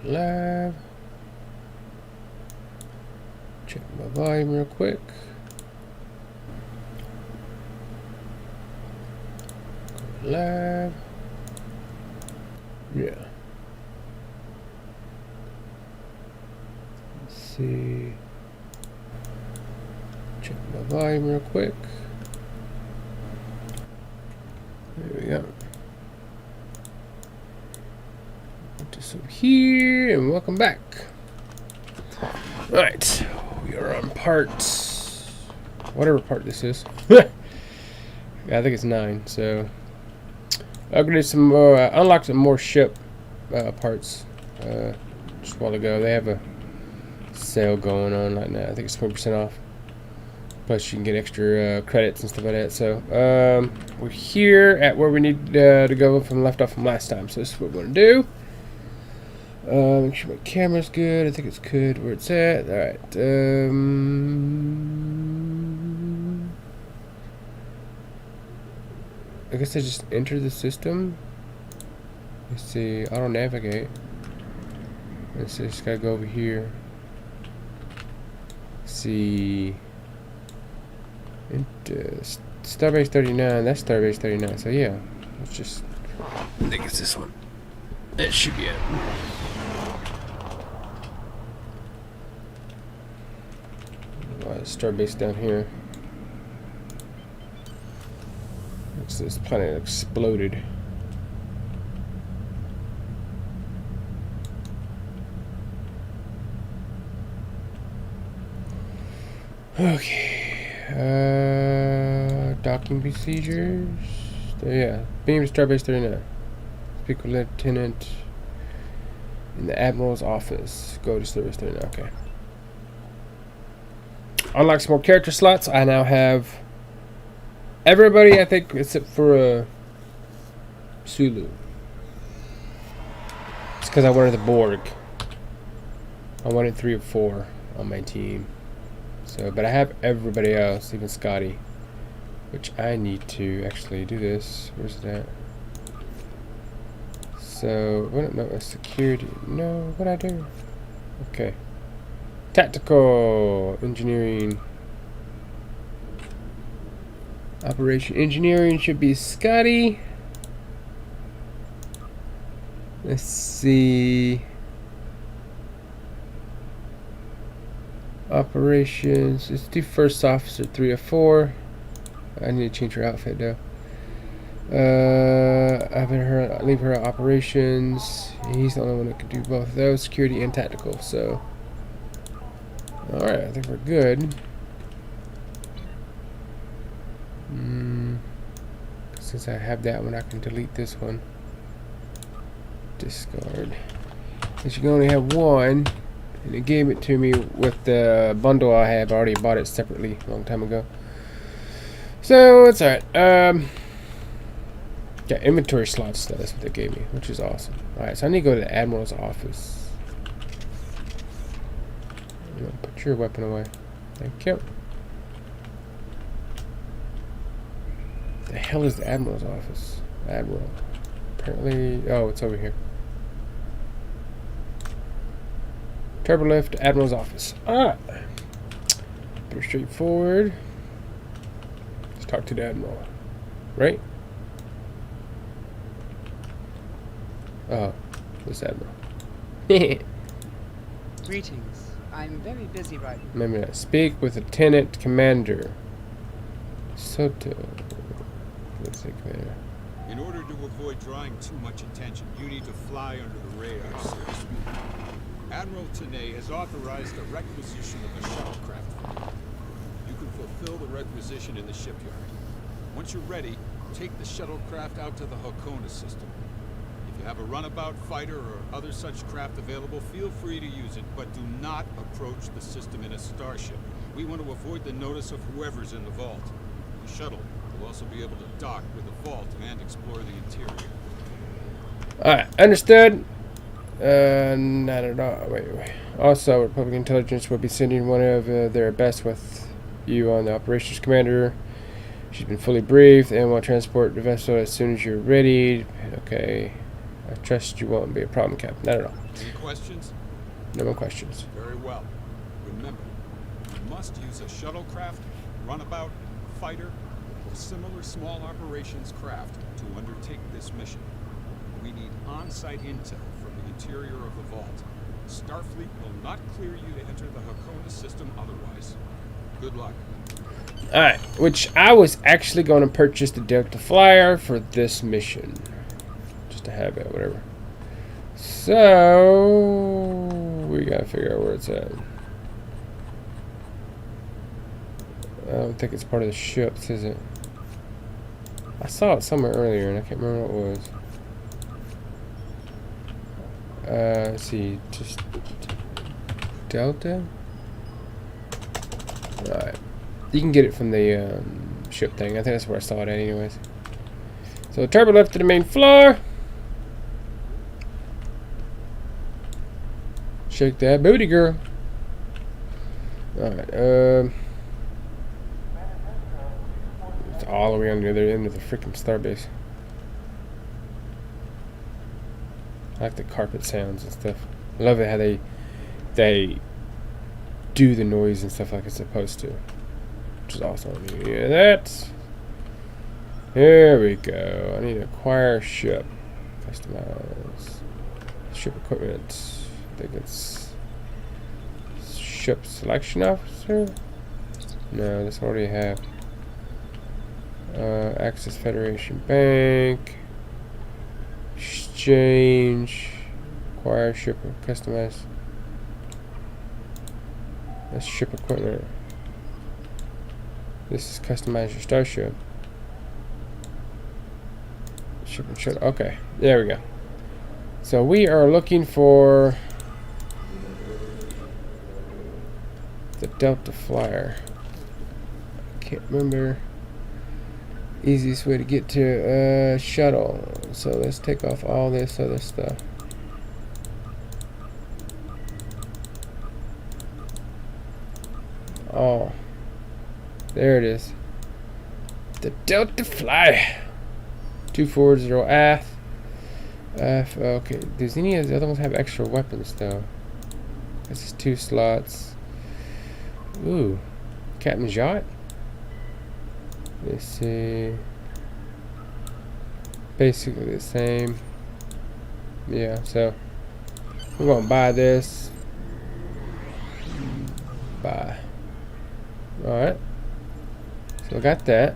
Live. Check my volume real quick. Live. Yeah. Let's see. Check my volume real quick. There we go. Put this over here and welcome back. Alright. We are on part. Whatever part this is. Yeah, I think it's 9, so. I'm gonna do some more, unlock some more ship parts just a while ago. They have a sale going on right now. I think it's 20% off. Plus, you can get extra credits and stuff like that. So, we're here at where we need to go from left off from last time. So, this is what we're gonna do. Make sure my camera's good. I think it's good where it's at. Alright. I guess I just enter the system. Let's see, auto navigate. Let's just gotta go over here. Let's see, Starbase 39. That's Starbase 39. So yeah, let's just. I think it's this one. That should be it. Starbase down here. This planet exploded. Okay. Docking procedures. Yeah. Beam to Starbase 39. Speak with Lieutenant in the Admiral's office. Go to Starbase 39. Okay. Unlock some more character slots. I now have everybody, I think, except for Sulu. It's because I wanted the Borg. I wanted 3 or 4 on my team. So, but I have everybody else, even Scotty, which I need to actually do this. Where's that? So, what? No, security. No, what I do? Okay. Tactical engineering. Operation engineering should be Scotty. Let's see. Operations. Let's do first officer 3 or 4. I need to change her outfit though. Leave her at operations. He's the only one that can do both of those, security and tactical. So, all right, I think we're good. Since I have that one, I can delete this one. Discard. Because you can only have one, and it gave it to me with the bundle I have. I already bought it separately a long time ago. So it's alright. Yeah, inventory slots. That's what they gave me, which is awesome. Alright, so I need to go to the Admiral's office. Put your weapon away. Thank you. The hell is the Admiral's office? Admiral. Apparently, oh, it's over here. Turbolift, Admiral's office. Alright. Pretty straightforward. Let's talk to the Admiral. Right? Oh, this Admiral. Greetings. I'm very busy right now. Maybe not. Speak with Lieutenant Commander Soto. Let's see, Commander. In order to avoid drawing too much attention, you need to fly under the radar, so to speak. Admiral Tanay has authorized a requisition of a shuttlecraft for you. You can fulfill the requisition in the shipyard. Once you're ready, take the shuttlecraft out to the Hakona system. If you have a runabout fighter or other such craft available, feel free to use it, but do not approach the system in a starship. We want to avoid the notice of whoever's in the vault. The shuttle will also be able to dock with the vault and explore the interior. Alright, understood. Not at all. Wait. Also, Republic Intelligence will be sending one of their best with you on the operations commander. She's been fully briefed and will transport the vessel as soon as you're ready. Okay. I trust you won't be a problem, Captain. Not at all. Any questions? No more questions. Very well. Remember, you must use a shuttlecraft, runabout, fighter, or similar small operations craft to undertake this mission. We need on-site intel from the interior of the vault. Starfleet will not clear you to enter the Hakona system otherwise. Good luck. Alright, which I was actually going to purchase the Delta Flyer for this mission. Just to have it, whatever. So, we gotta figure out where it's at. I don't think it's part of the ships, is it? I saw it somewhere earlier and I can't remember what it was. Let's see, just Delta? Alright. You can get it from the ship thing. I think that's where I saw it at anyways. So turbo lift to the main floor. Shake that booty, girl. Alright, it's all the way on the other end of the freaking starbase. I like the carpet sounds and stuff. I love it how they do the noise and stuff like it's supposed to. Which is awesome. Yeah, that's... Here we go. I need to acquire a ship. Customize. Ship equipment. I think it's... Ship selection officer? No, that's already have. Access Federation Bank. Exchange. Acquire ship or customize. That's ship equipment. This is customize your starship. Ship and ship. Okay, there we go. So we are looking for the Delta Flyer. Can't remember easiest way to get to shuttle. So let's take off all this other stuff. Oh, there it is. The Delta Flyer. 240 aft. Okay. Does any of the other ones have extra weapons though? This is 2 slots. Ooh, Captain's yacht. Let's see. Basically the same. Yeah. So we're gonna buy this. Buy. Alright, so I got that.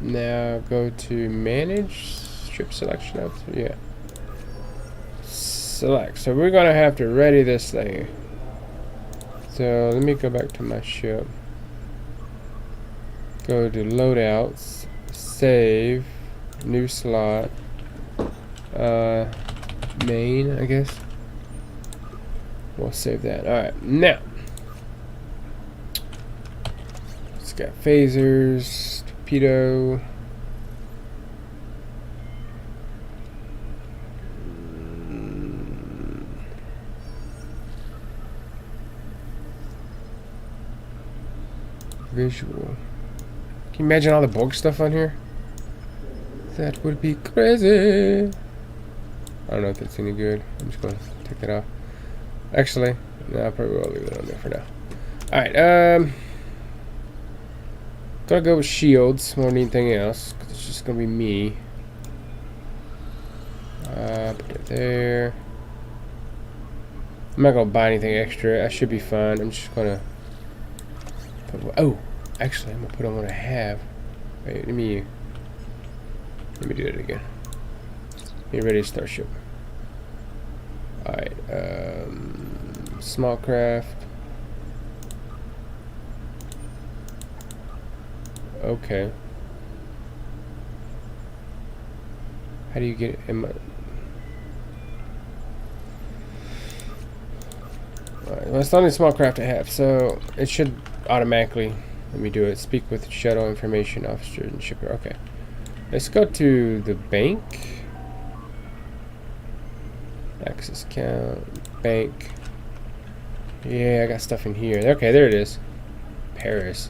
Now go to manage ship selection. Yeah, select. So we're gonna have to ready this thing. So let me go back to my ship. Go to loadouts, save, new slot, main, I guess. We'll save that. Alright, now. Got phasers, torpedo. Visual. Can you imagine all the Borg stuff on here? That would be crazy. I don't know if it's any good. I'm just going to take that off. Actually, no, I probably will leave it on there for now. Alright, gonna go with shields more than anything else, because it's just gonna be me. Put it there. I'm not gonna buy anything extra. I should be fine. I'm just gonna put, oh, actually, I'm gonna put on what I have. Wait, let me do that again. Get ready to starship. Alright, small craft. Okay. How do you get it? Alright, well, it's the only small craft I have, so it should automatically let me do it. Speak with shuttle information officer and shipper. Okay. Let's go to the bank. Access count. Bank. Yeah, I got stuff in here. Okay, there it is. Paris.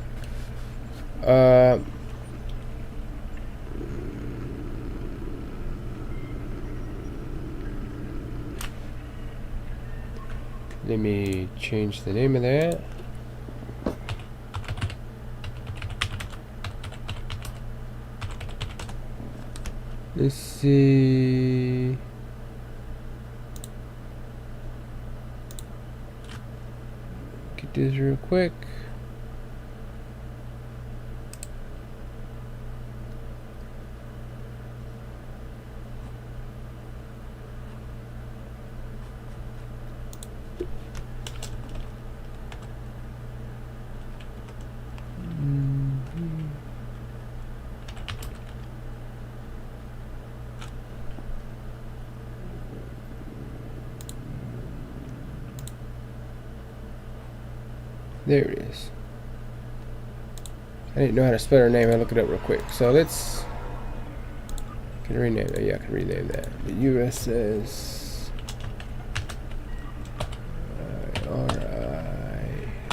Let me change the name of that. Let's see. Get this real quick. There it is. I didn't know how to spell her name. I look it up real quick. So let's. Can I rename that? Yeah, I can rename that. The USS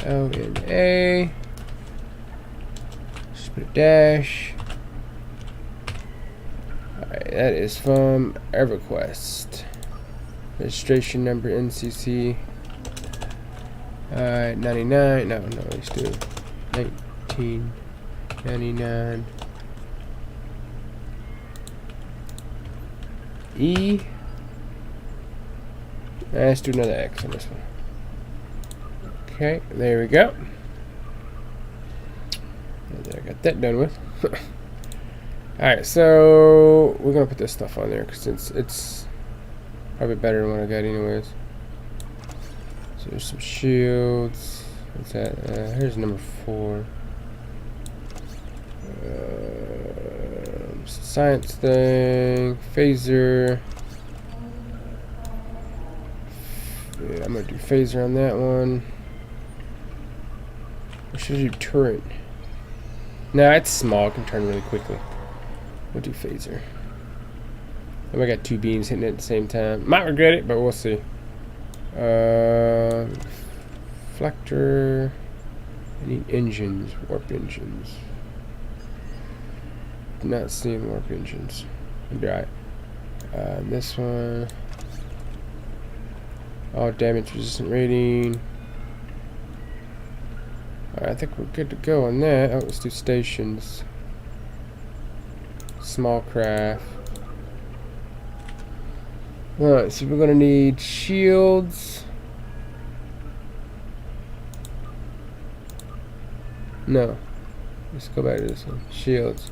RIONA. Just put a dash. Alright, that is from EverQuest. Registration number NCC. 99. No, let's do 1999. E. Let's do another X on this one. Okay, there we go. And I got that done with. Alright, so we're gonna put this stuff on there because it's probably better than what I got anyways. So there's some shields. What's that? Here's number 4. Science thing. Phaser. Yeah, I'm gonna do phaser on that one. Or should I do turret? Nah, it's small. It can turn really quickly. We'll do phaser. And I got 2 beams hitting it at the same time. Might regret it, but we'll see. Reflector. I need engines, warp engines. Not seeing warp engines. Alright. This one. All damage resistant rating. Alright, I think we're good to go on that. Oh, let's do stations. Small craft. Alright, so we're gonna need shields. No. Let's go back to this one. Shields.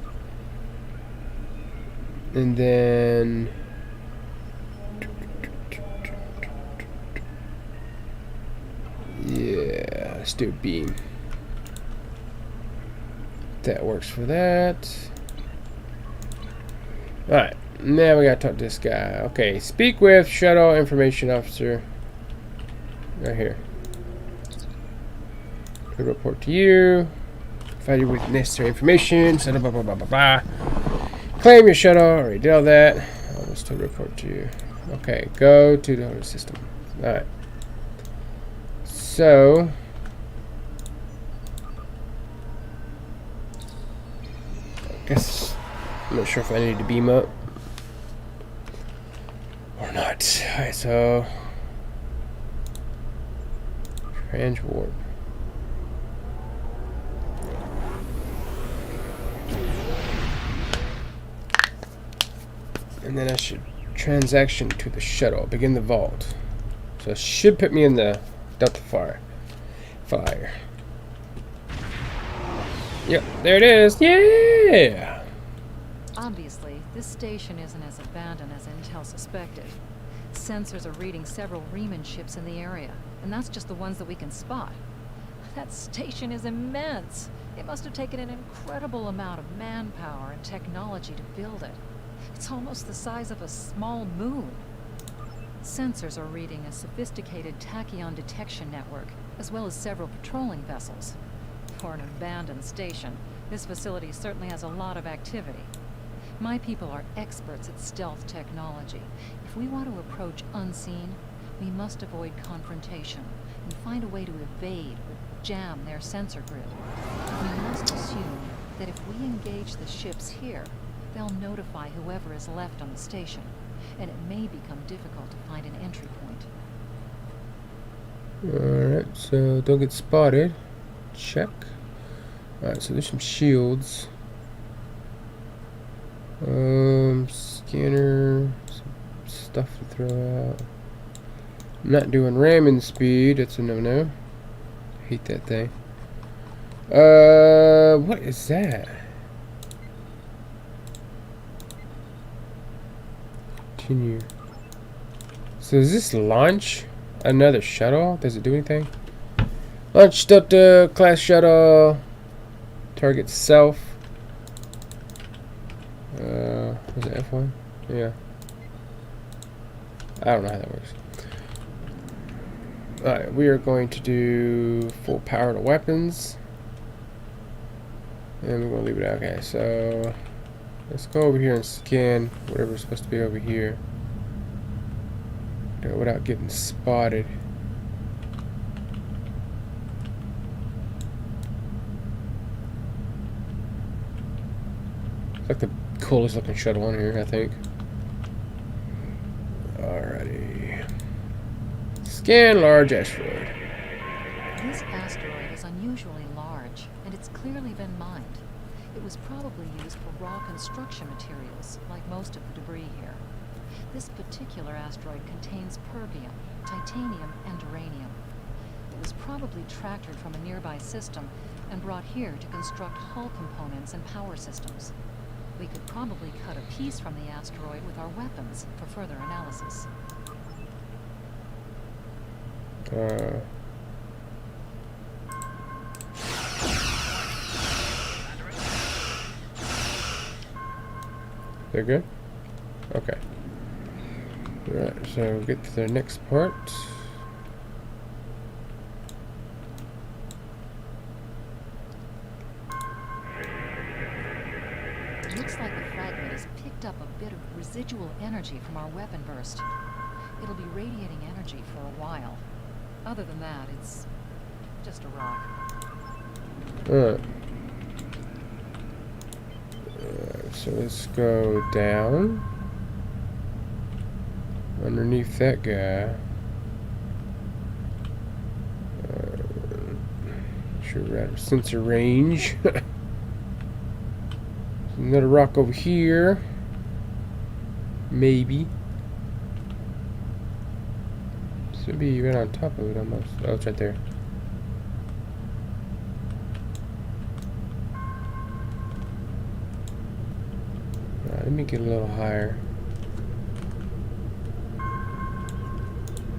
And then yeah, let's do a beam. That works for that. Alright. Now we gotta talk to this guy. Okay, speak with Shuttle Information Officer. Right here. Could report to you. Provide you with necessary information. Blah, blah, blah, blah, blah, blah. Claim your shuttle. Already did all that. Almost to report to you. Okay, go to the order system. Alright. So. I guess. I'm not sure if I need to beam up. Or not. Alright, so. Transwarp. And then I should transaction to the shuttle. Begin the vault. So it should put me in the Delta Fire. Yep, there it is. Yeah! Obviously, this station isn't as abandoned as Intel suspected. Sensors are reading several Riemann ships in the area, and that's just the ones that we can spot. That station is immense. It must have taken an incredible amount of manpower and technology to build it. It's almost the size of a small moon. Sensors are reading a sophisticated tachyon detection network, as well as several patrolling vessels. For an abandoned station, this facility certainly has a lot of activity. My people are experts at stealth technology. If we want to approach unseen, we must avoid confrontation and find a way to evade or jam their sensor grid. We must assume that if we engage the ships here, they'll notify whoever is left on the station, and it may become difficult to find an entry point. Alright, so don't get spotted. Check. Alright, so there's some shields. Scanner. Some stuff to throw out. Not doing ramming speed. That's a no-no. Hate that thing. What is that? Continue. So does this launch another shuttle? Does it do anything? Launch Delta class shuttle. Target self. Was it F1? Yeah. I don't know how that works. Alright, we are going to do full power to weapons. And we're going to leave it out. Okay, so let's go over here and scan whatever's supposed to be over here. Without getting spotted. It's like the coolest looking shuttle on here, I think. Alrighty. Scan large asteroid. This asteroid is unusually large, and it's clearly been mined. It was probably used for raw construction materials, like most of the debris here. This particular asteroid contains perbium, titanium, and uranium. It was probably tractored from a nearby system and brought here to construct hull components and power systems. We could probably cut a piece from the asteroid with our weapons for further analysis. They're good? Okay. Alright, so we'll get to the next part. Looks like the fragment has picked up a bit of residual energy from our weapon burst. It'll be radiating energy for a while. Other than that, it's just a rock. Alright. So let's go down. Underneath that guy. Sure we're out of sensor range. Another rock over here. Maybe. Should be right on top of it almost. Oh, it's right there. Alright, let me get a little higher.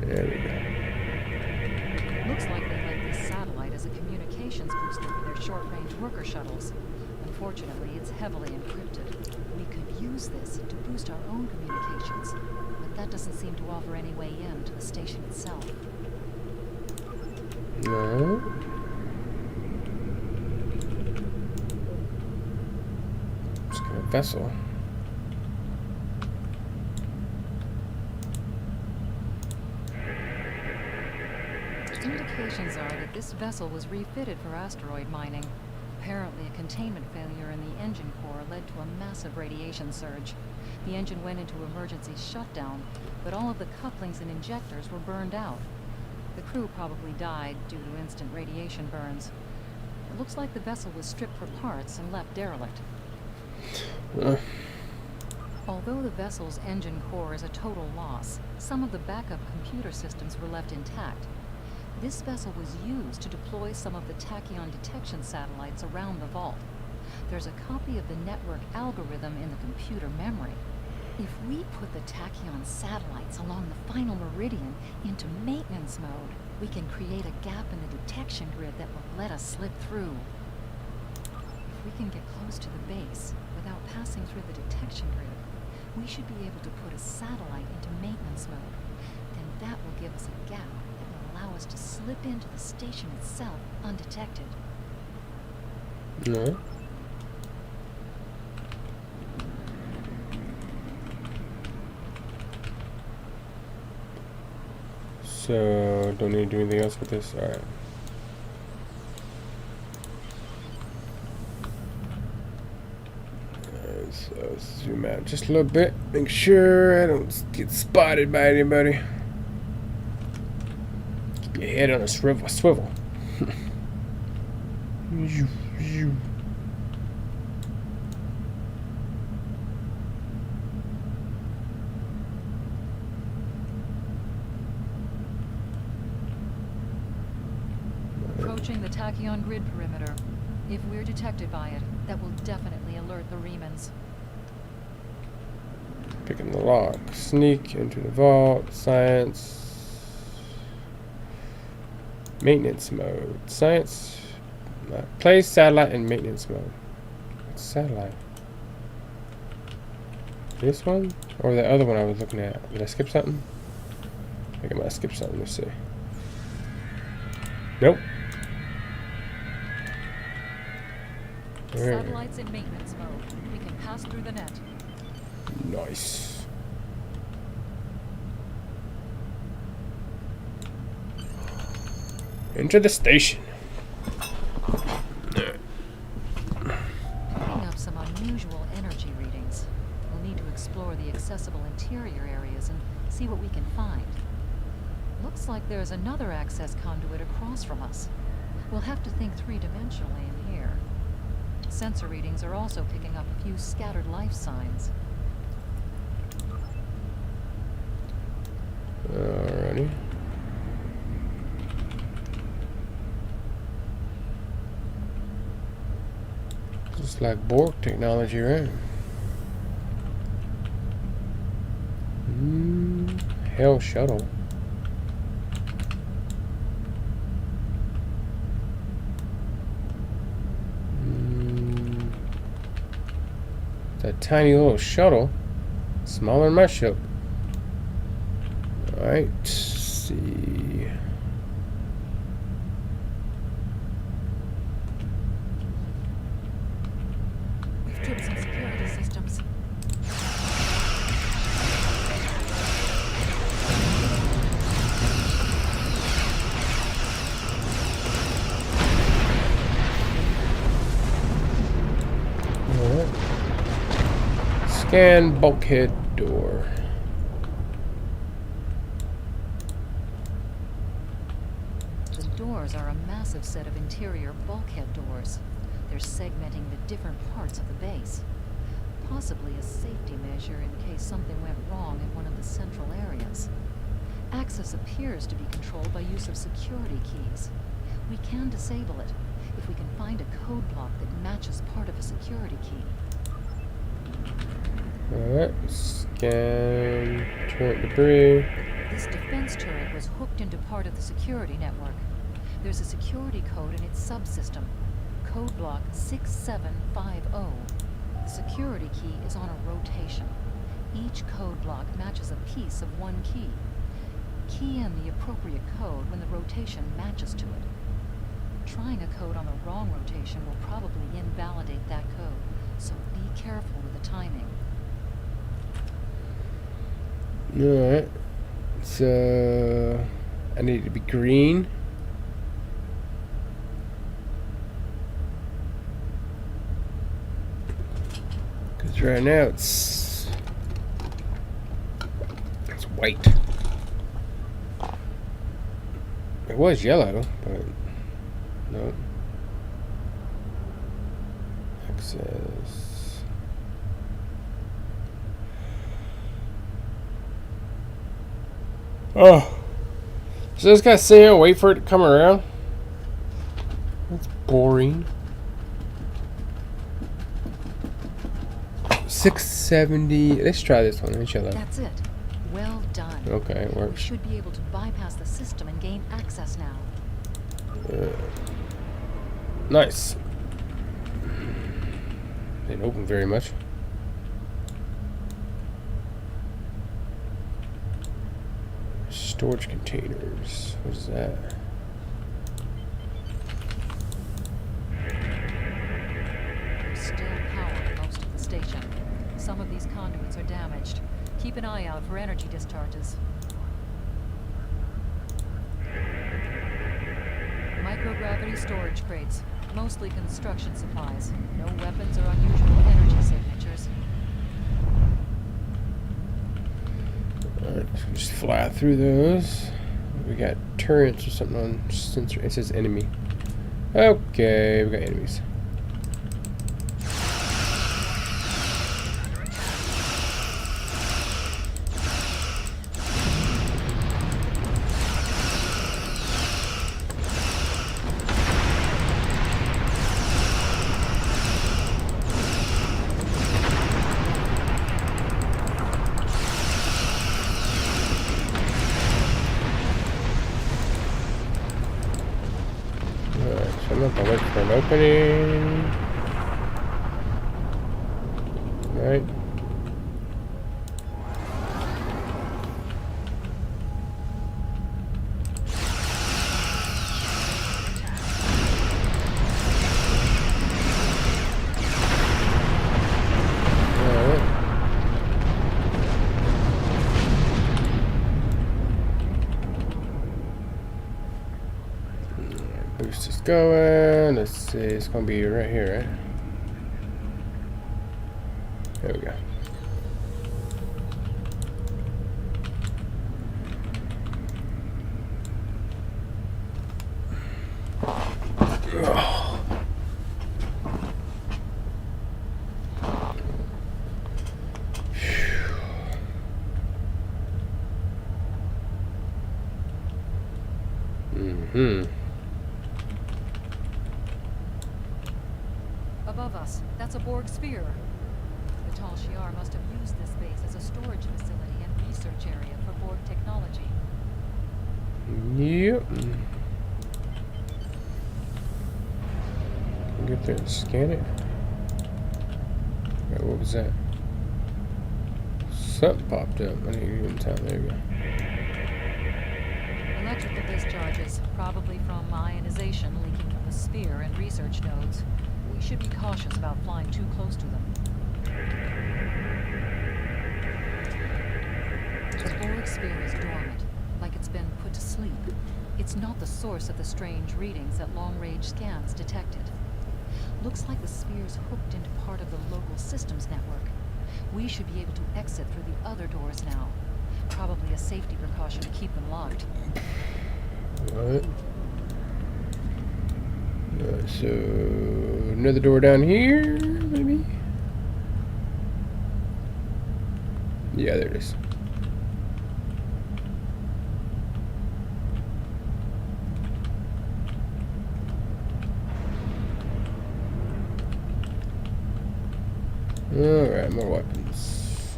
There we go. Looks like they like this satellite as a communications booster for their short-range worker shuttles. Unfortunately, it's heavily encrypted. We could use this to boost our own communications, but that doesn't seem to offer any way in to the station itself. No. Let's get a vessel. Indications are that this vessel was refitted for asteroid mining. Apparently, a containment failure in the engine core led to a massive radiation surge. The engine went into emergency shutdown, but all of the couplings and injectors were burned out. The crew probably died due to instant radiation burns. It looks like the vessel was stripped for parts and left derelict. Although the vessel's engine core is a total loss, some of the backup computer systems were left intact. This vessel was used to deploy some of the tachyon detection satellites around the vault. There's a copy of the network algorithm in the computer memory. If we put the tachyon satellites along the final meridian into maintenance mode, we can create a gap in the detection grid that will let us slip through. If we can get close to the base without passing through the detection grid, we should be able to put a satellite into maintenance mode. Then that will give us a gap that will allow us to slip into the station itself undetected. No. So, don't need to do anything else with this? Alright. So, let's zoom out just a little bit. Make sure I don't get spotted by anybody. Keep your head on a swivel. Approaching the tachyon grid perimeter. If we're detected by it, that will definitely alert the Remans. Picking the lock. Sneak into the vault. Science. Maintenance mode. Science. Place satellite in maintenance mode. What's satellite? This one? Or the other one I was looking at? Did I skip something? I think I might have skipped something. Let's see. Nope. Satellites in maintenance mode. We can pass through the net. Nice. Enter the station. Picking up some unusual energy readings. We'll need to explore the accessible interior areas and see what we can find. Looks like there's another access conduit across from us. We'll have to think three-dimensionally in here. Sensor readings are also picking up a few scattered life signs. Alrighty. Just like Borg technology, right? Hell shuttle. That tiny little shuttle. Smaller than my ship. Alright, let's see. We've tripped some security systems. Alright. Scan bulkhead door. The doors are a massive set of interior bulkhead doors. They're segmenting the different parts of the base. Possibly a safety measure in case something went wrong in one of the central areas. Access appears to be controlled by use of security keys. We can disable it if we can find a code block that matches part of a security key. Alright, scan turret debris. This defense turret was hooked into part of the security network. There's a security code in its subsystem. Code block 6750. The security key is on a rotation. Each code block matches a piece of one key. Key in the appropriate code when the rotation matches to it. Trying a code on the wrong rotation will probably invalidate that code, so be careful with the timing. Alright. So I need it to be green. Cause right now it's white. It was yellow, but no. Access. Oh. So this guy sit here and wait for it to come around? That's boring. 670. Let's try this one. Inshallah. That's it. Well done. Okay, it We works. should be able to bypass the system and gain access now. Nice. Didn't open very much. Storage containers. What is that? There's still power in most of the station. Some of these conduits are damaged. Keep an eye out for energy discharges. Microgravity storage crates. Mostly construction supplies. No weapons or unusual energy signatures. Alright, just fly through those. We got turrets or something on sensor. It says enemy. Okay, we got enemies. So I'm gonna wait for an opening. Right. Alright. Boost is going. Let's see, it's gonna be right here, right? There we go. Mm-hmm. Above us, that's a Borg sphere. The Tal Shiar must have used this base as a storage facility and research area for Borg technology. Yep. Get there and scan it. Right, what was that? Something popped up. I need to get in town. There we go. Electrical discharges, probably from ionization leaking from the sphere and research nodes. We should be cautious about flying too close to them. The Borg sphere is dormant, like it's been put to sleep. It's not the source of the strange readings that long-range scans detected. Looks like the sphere's hooked into part of the local systems network. We should be able to exit through the other doors now. Probably a safety precaution to keep them locked. What? So another door down here, maybe? Yeah, there it is. Alright, more weapons.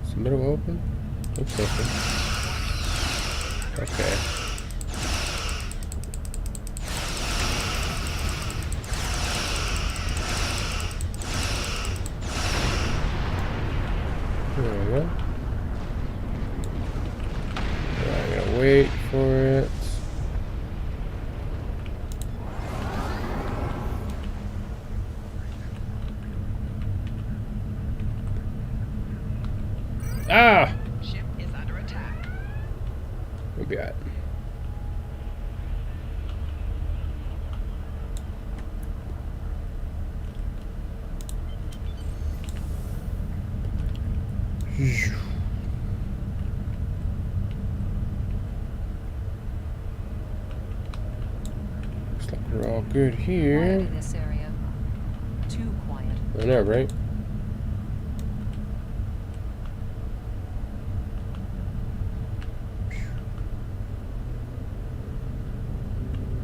Is the middle open? Looks open. Okay. There we go. I'm gonna wait for it. Ah! Ship is under attack. We'll be alright. Looks like we're all good Quiet here. in this area. Too quiet. I know, right?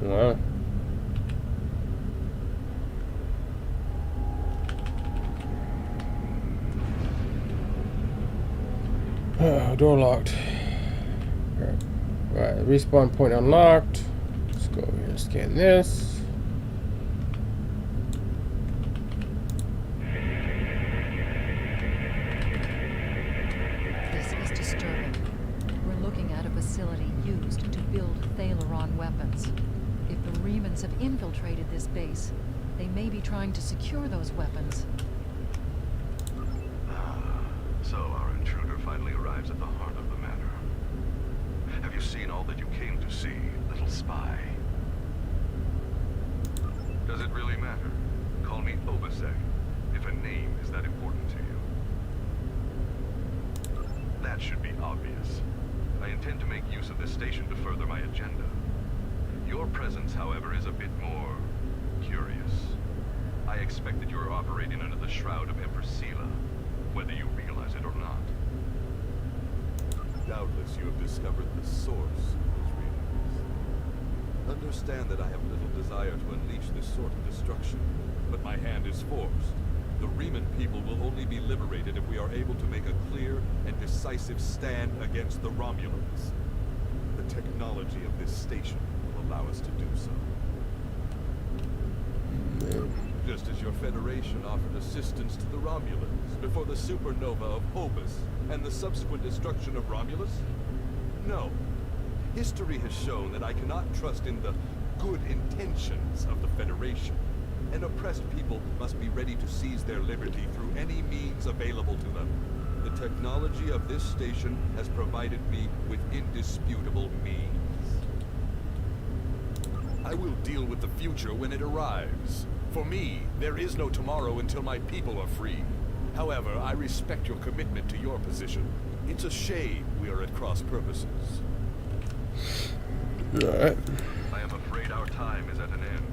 Wow. Door locked. Alright, respawn point unlocked. Let's go over here and scan this. This is disturbing. We're looking at a facility used to build Thalaron weapons. If the Remans have infiltrated this base, they may be trying to secure those weapons. So our intruder finally arrives at the heart of the matter. Have you seen all that you came to see, little spy? Does it really matter? Call me Obasek, if a name is that important to you. That should be obvious. I intend to make use of this station to further my agenda. Your presence, however, is a bit more curious. I expect that you are operating under the shroud of Empress Sela, whether you realize it or not. Doubtless you have discovered the source of those readings. Understand that I have little desire to unleash this sort of destruction, but my hand is forced. The Riemann people will only be liberated if we are able to make a clear and decisive stand against the Romulans. The technology of this station will allow us to do so. Just as your Federation offered assistance to the Romulans before the supernova of Hobus and the subsequent destruction of Romulus? No. History has shown that I cannot trust in the good intentions of the Federation. An oppressed people must be ready to seize their liberty through any means available to them. The technology of this station has provided me with indisputable means. I will deal with the future when it arrives. For me, there is no tomorrow until my people are free. However, I respect your commitment to your position. It's a shame we are at cross purposes. Alright. I am afraid our time is at an end.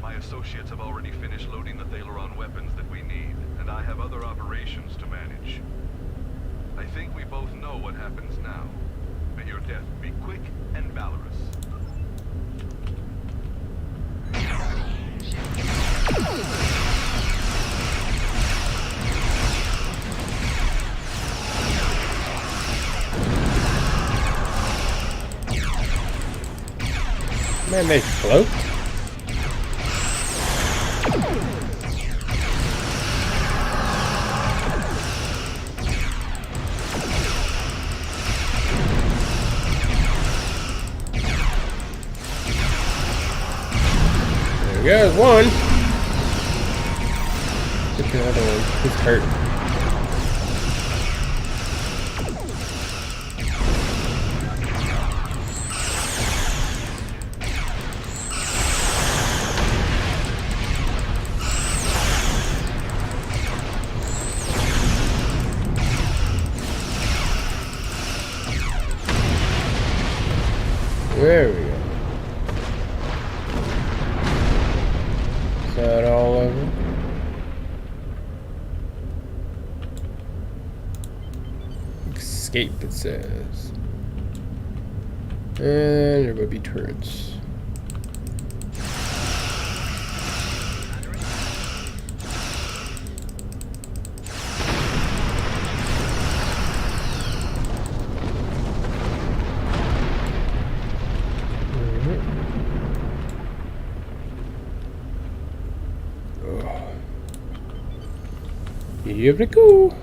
My associates have already finished loading the Thaleron weapons that we need, and I have other operations to manage. I think we both know what happens now. May your death be quick and valorous. Man, they float? There goes one. Get the other one. He's hurt. There we go. Is that all over? Escape, it says. And there will be turrets. Here we go.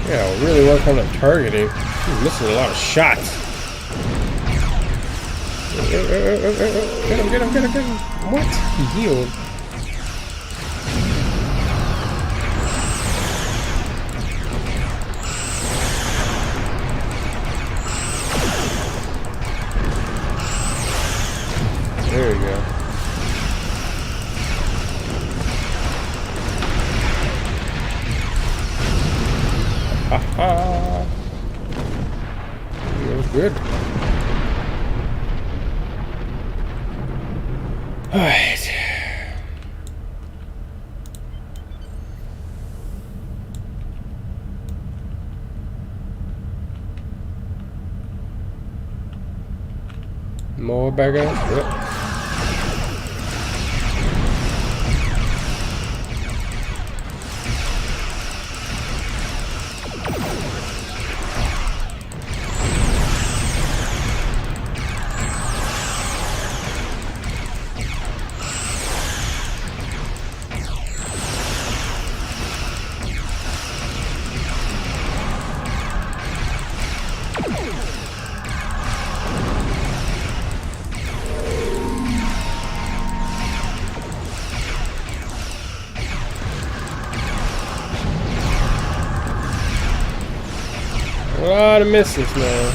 Yeah, I'll really work on the targeting. He's missing a lot of shots. Get him, get him, get him, get him. What? He healed. There we go. Ha ha. That was good. Alright. More baggage? Yep. lot of misses now.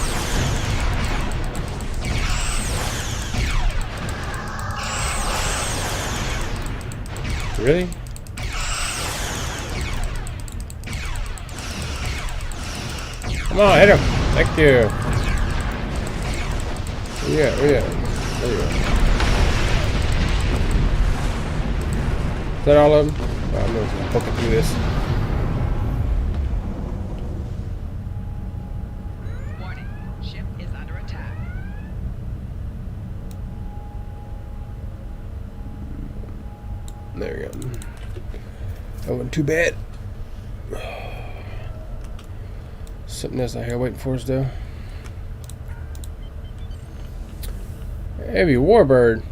Really? Come on, hit him. Thank you. Yeah, yeah. There you go. Is that all of them? Oh, I'm gonna poke it through this. Warning. Ship is under attack. There we go. That wasn't too bad. Something else out here waiting for us, though. Heavy warbird.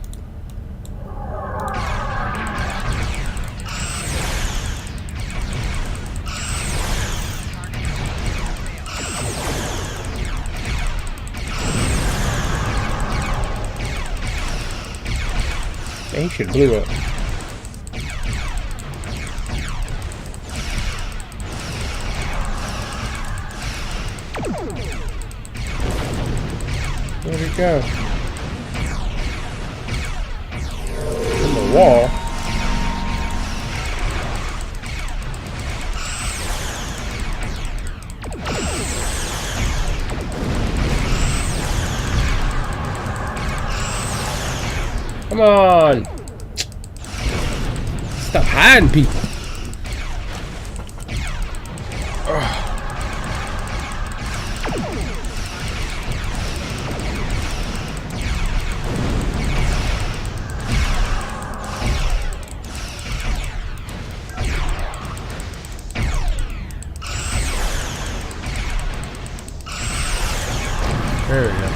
Man, he should have blew up. Where'd it go? In the wall. Come on! Stop hiding people! Ugh. There we go.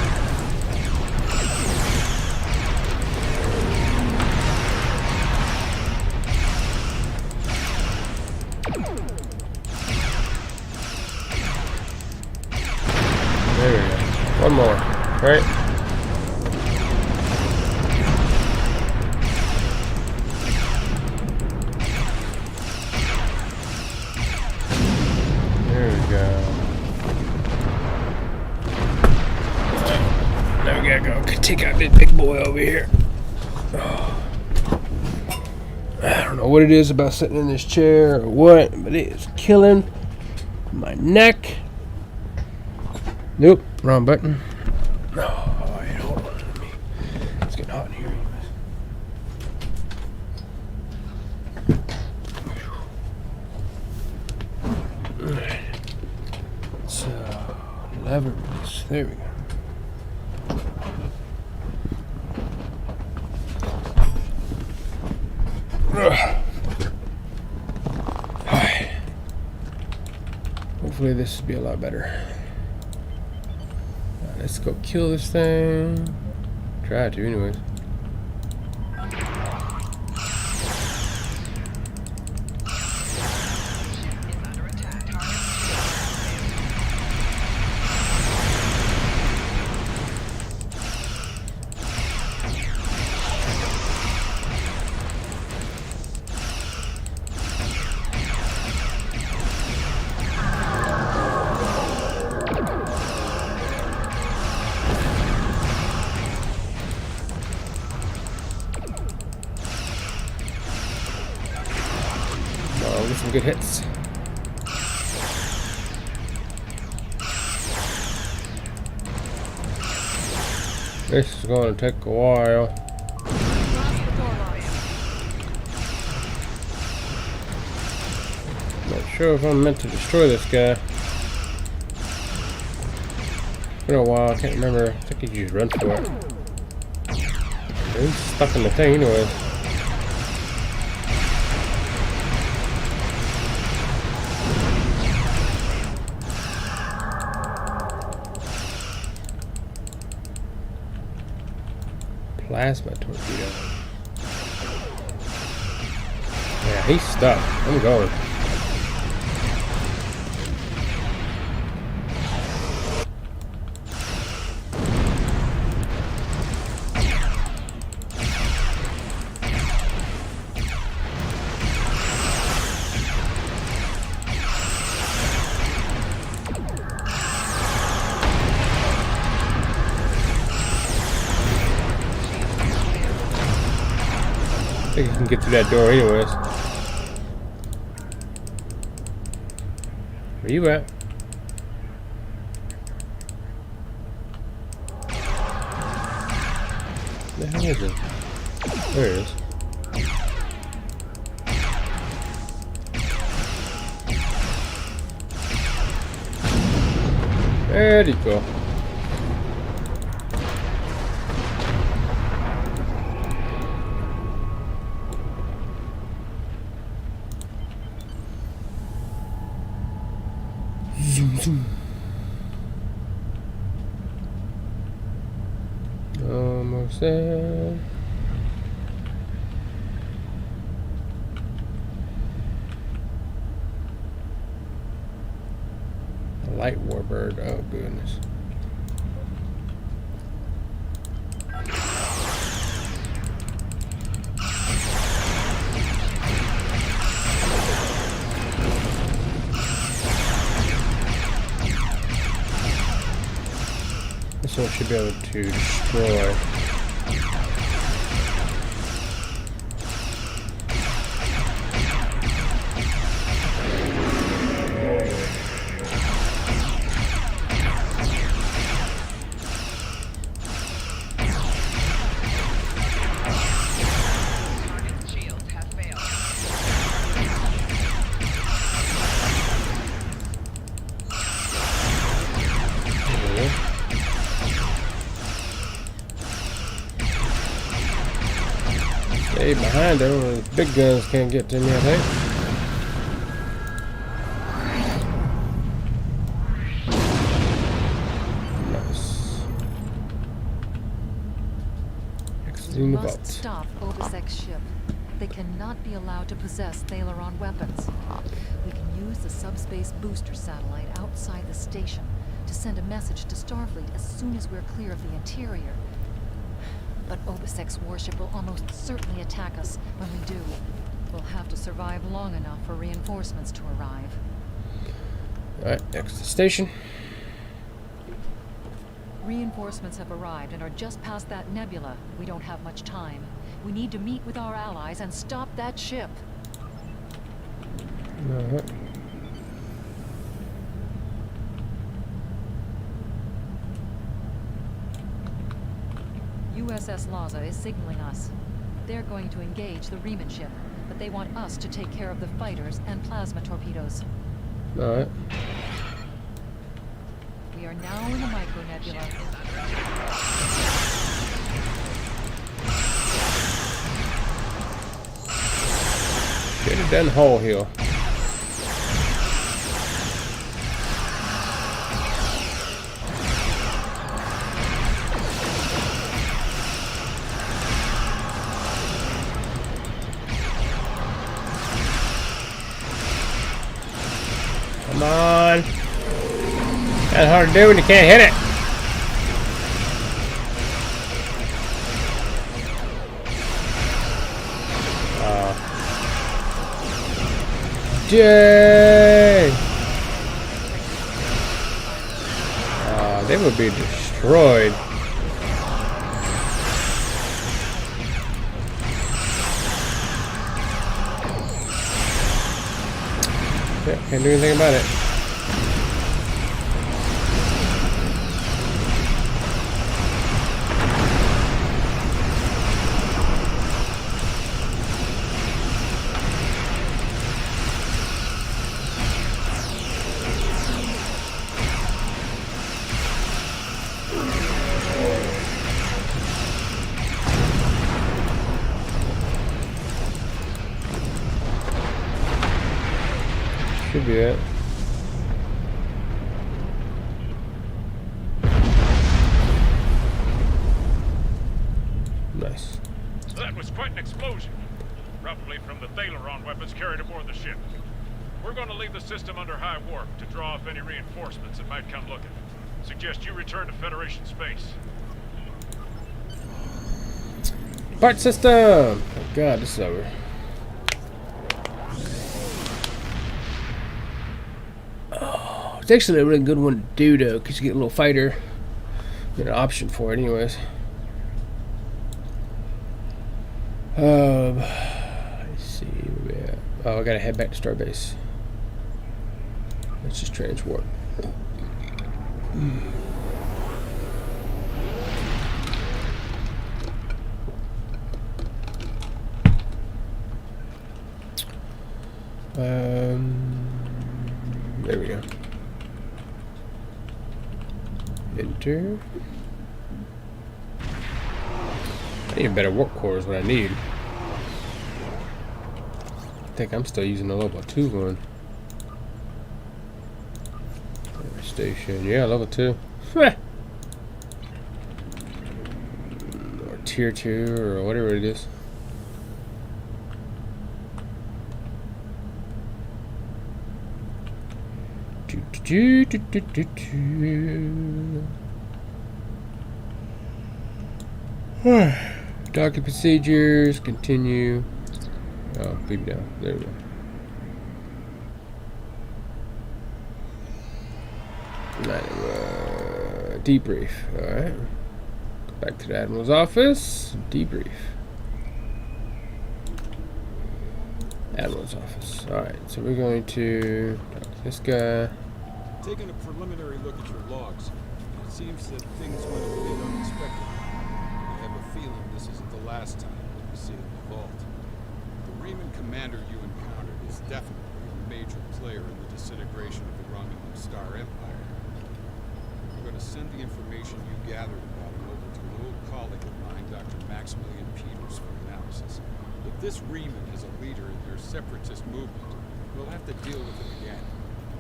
There we go. One more, right? There we go. Now we gotta go take out this big boy over here. Oh. I don't know what it is about sitting in this chair or what, but it is killing my neck. Nope, wrong button. No, alright, hold on. It's getting hot in here. Alright. So, lever release. There we go. Alright. Hopefully this will be a lot better. Let's go kill this thing. Try to, anyways. Get some good hits. This is going to take a while. Not sure if I'm meant to destroy this guy. It's been a while, I can't remember. I think you just run for it. He's stuck in the thing anyway. Plasma torpedo. Yeah, he's stuck. I'm going. think you can get through that door anyways. Where you at? Where the hell is it? There it is. There you go. Zoom, zoom. Almost there. A light warbird. Oh goodness. This one should be able to destroy. Target shields have failed. Stay behind them. The big guns can't get to me, I think. Nice. Exiting We the must vault. stop Obisec's ship. They cannot be allowed to possess Thaleron weapons. We can use the subspace booster satellite outside the station to send a message to Starfleet as soon as we're clear of the interior. But Obisec's warship will almost certainly attack us when we do. We'll have to survive long enough for reinforcements to arrive. Alright, exit the station. Reinforcements have arrived and are just past that nebula. We don't have much time. We need to meet with our allies and stop that ship. Alright. USS Laza is signaling us. They're going to engage the Riemann ship, but they want us to take care of the fighters and plasma torpedoes. Alright. We are now in the micronebula. Get it down the hole here. Come on. That's hard to do when you can't hit it. Yay! They would be destroyed. Yeah, can't do anything about it. Should be it. Nice. That was quite an explosion. Probably from the Thaleron weapons carried aboard the ship. We're going to leave the system under high warp to draw off any reinforcements that might come looking. Suggest you return to Federation space. Part system! Oh god, this is over. Oh, it's actually a really good one to do though, because you get a little fighter. Get an option for it anyways. Let's see. Where we at? Oh, I gotta head back to Starbase. Let's just transwarp. There we go. Enter. I need a better warp core is what I need. I think I'm still using the level 2 one. Station, yeah, level 2. Or tier 2 or whatever it is. Docking procedures, continue. Oh, beam down. There we go. Debrief. Alright. Back to the Admiral's office. Debrief. Admiral's office. Alright, so we're going to talk to this guy. Taking a preliminary look at your logs, it seems that things went a bit unexpected. I have a feeling this isn't the last time that we see it in the vault. The Reman commander you encountered is definitely a major player in the disintegration of the Romulan Star Empire. I'm going to send the information you gathered about him over to an old colleague of mine, Dr. Maximilian Peters, for analysis. If this Reman is a leader in their separatist movement, we'll have to deal with him again.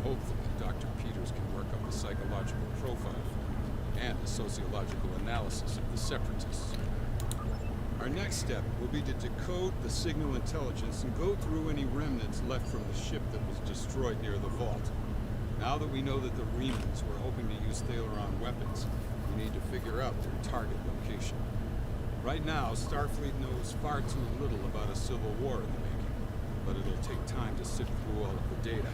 Hopefully, Dr. Peters can work up a psychological profile for him and a sociological analysis of the separatists. Our next step will be to decode the signal intelligence and go through any remnants left from the ship that was destroyed near the vault. Now that we know that the Remans were hoping to use Thaleron weapons, we need to figure out their target location. Right now, Starfleet knows far too little about a civil war in the making, but it'll take time to sift through all of the data.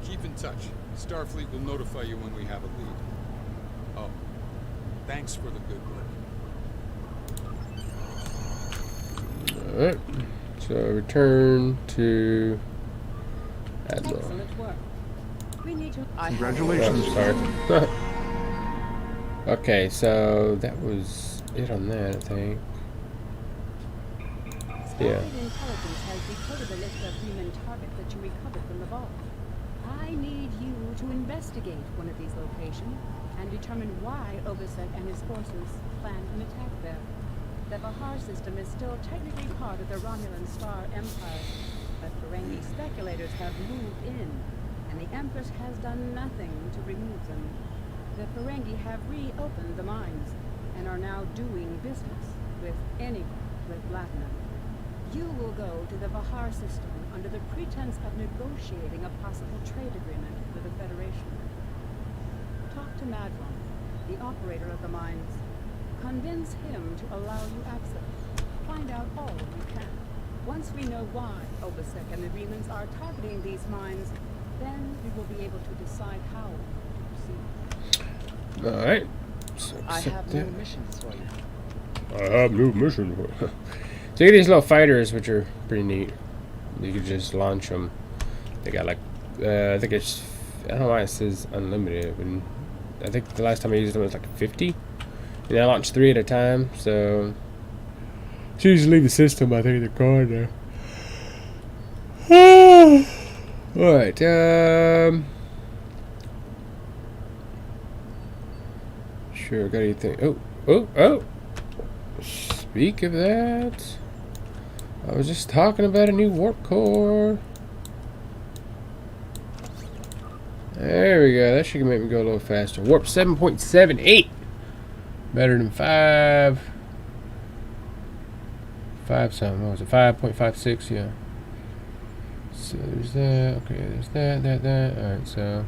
Keep in touch. Starfleet will notify you when we have a lead. Oh, thanks for the good work. Alright. So return to Admiral. Excellent work. We need to. Congratulations. Oh, sorry. Okay, so that was it on that, I think. Yeah. Starfleet intelligence has decoded the list of human targets that you recovered from the vault. I need you to investigate one of these locations and determine why Obisek and his forces planned an attack there. The Bahar system is still technically part of the Romulan Star Empire, but Ferengi speculators have moved in, and the Empress has done nothing to remove them. The Ferengi have reopened the mines and are now doing business with anyone with platinum. You will go to the Bahar system under the pretense of negotiating a possible trade agreement with the Federation. Talk to Madron, the operator of the mines. Convince him to allow you access. Find out all you can. Once we know why Obisek and the Remans are targeting these mines, then we will be able to decide how to proceed. Alright. So I have new missions for you. I have new mission. So you get these little fighters, which are pretty neat. You can just launch them. They got like, I think it's, I don't know why it says unlimited. And I think the last time I used them was like 50. And I launched 3 at a time, so choose to leave the system. I think the card there. Alright, sure, got anything? Oh! Speak of that, I was just talking about a new warp core. There we go. That should make me go a little faster. Warp 7.78. Better than 5 something. What was it? 5.56, yeah. So there's that. Okay, there's that. Alright, so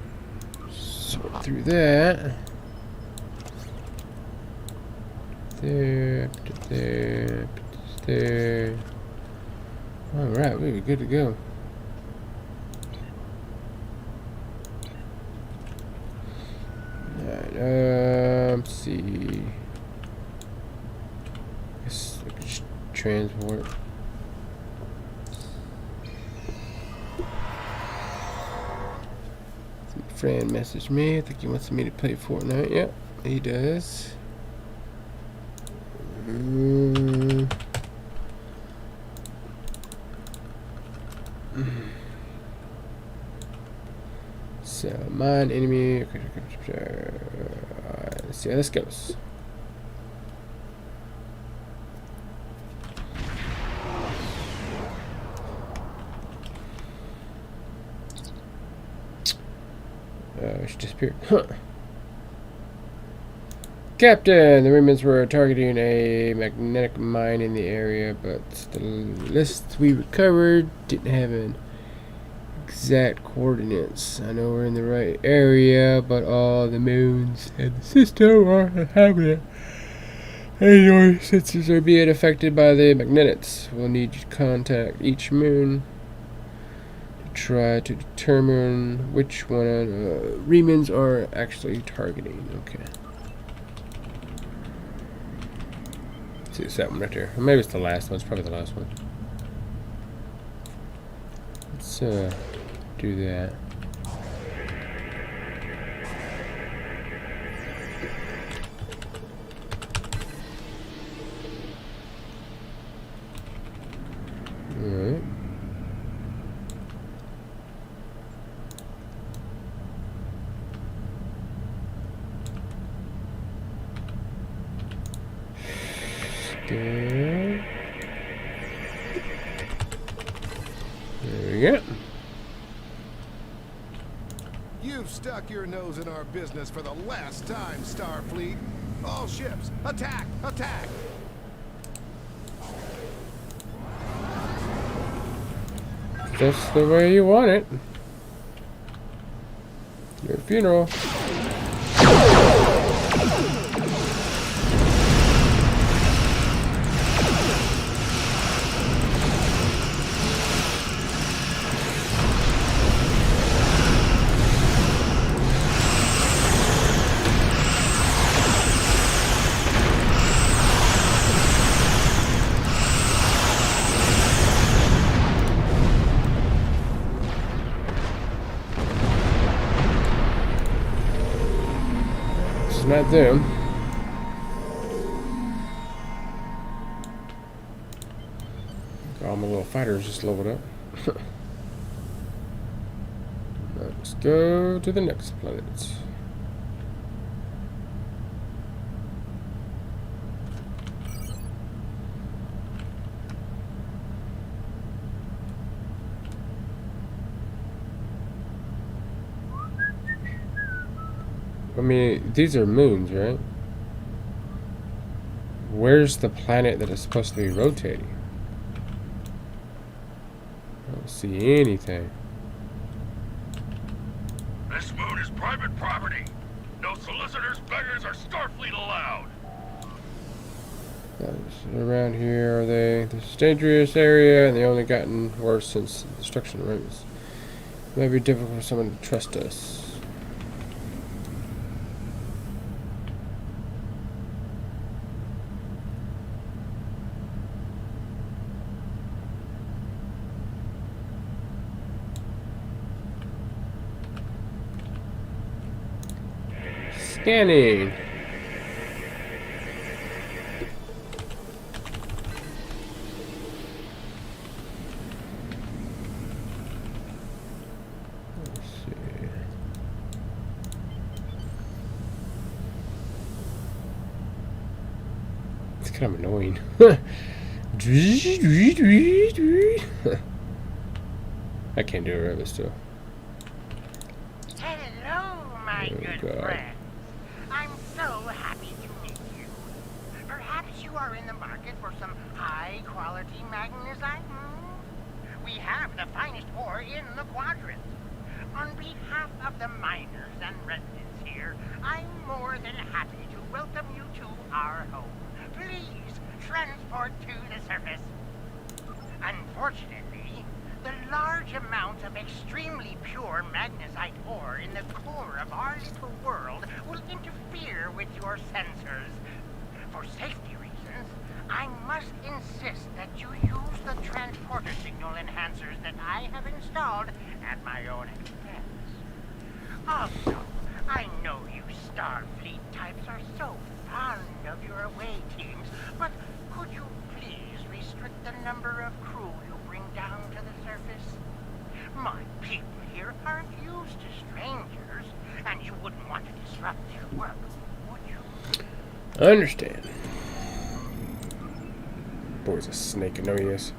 sort through that. There. Alright, we're good to go. Alright, let's see. Guess I could just transport. friend messaged me. I think he wants me to play Fortnite. Yep, he does. So, mine, enemy. Let's see how this goes. She disappeared. Huh. Captain, the Remnants were targeting a magnetic mine in the area, but the list we recovered didn't have an exact coordinates. I know we're in the right area, but all the moons in the system are inhabited. And your sensors are being affected by the magnetics. We'll need you to contact each moon to try to determine which one Remans are actually targeting. Okay. See, it's that one right there. Or maybe it's the last one. It's probably the last one. Let's do that. Alright. There we go. You've stuck your nose in our business for the last time, Starfleet. All ships, attack! Attack! That's the way you want it. Your funeral. Not them. All my little fighters just leveled up. Let's go to the next planet. I mean, these are moons, right? Where's the planet that is supposed to be rotating? I don't see anything. This moon is private property. No solicitors, beggars, or Starfleet allowed. Around here, are they? This is a dangerous area, and they only gotten worse since the destruction of rings. It might be difficult for someone to trust us. Scanning. Let's see. It's kind of annoying. I can't do it right, but still. Hello, my good God. friends. I'm so happy to meet you. Perhaps you are in the market for some high-quality magnesite? We have the finest ore in the quadrant. On behalf of the miners and residents here, I'm more than happy to welcome you to our home. Please, transport to the surface. Unfortunately, the large amount of extremely pure magnesite ore in the core of our little world will interfere with your sensors. For safety reasons, I must insist that you use the transporter signal enhancers that I have installed at my own expense. Also, I know you Starfleet types are so fond of your away teams, but could you please restrict the number of crew you bring down to the surface? My people here aren't used to strangers, and you wouldn't want to disrupt their work, would you? I understand. Boy's a snake, I know he is.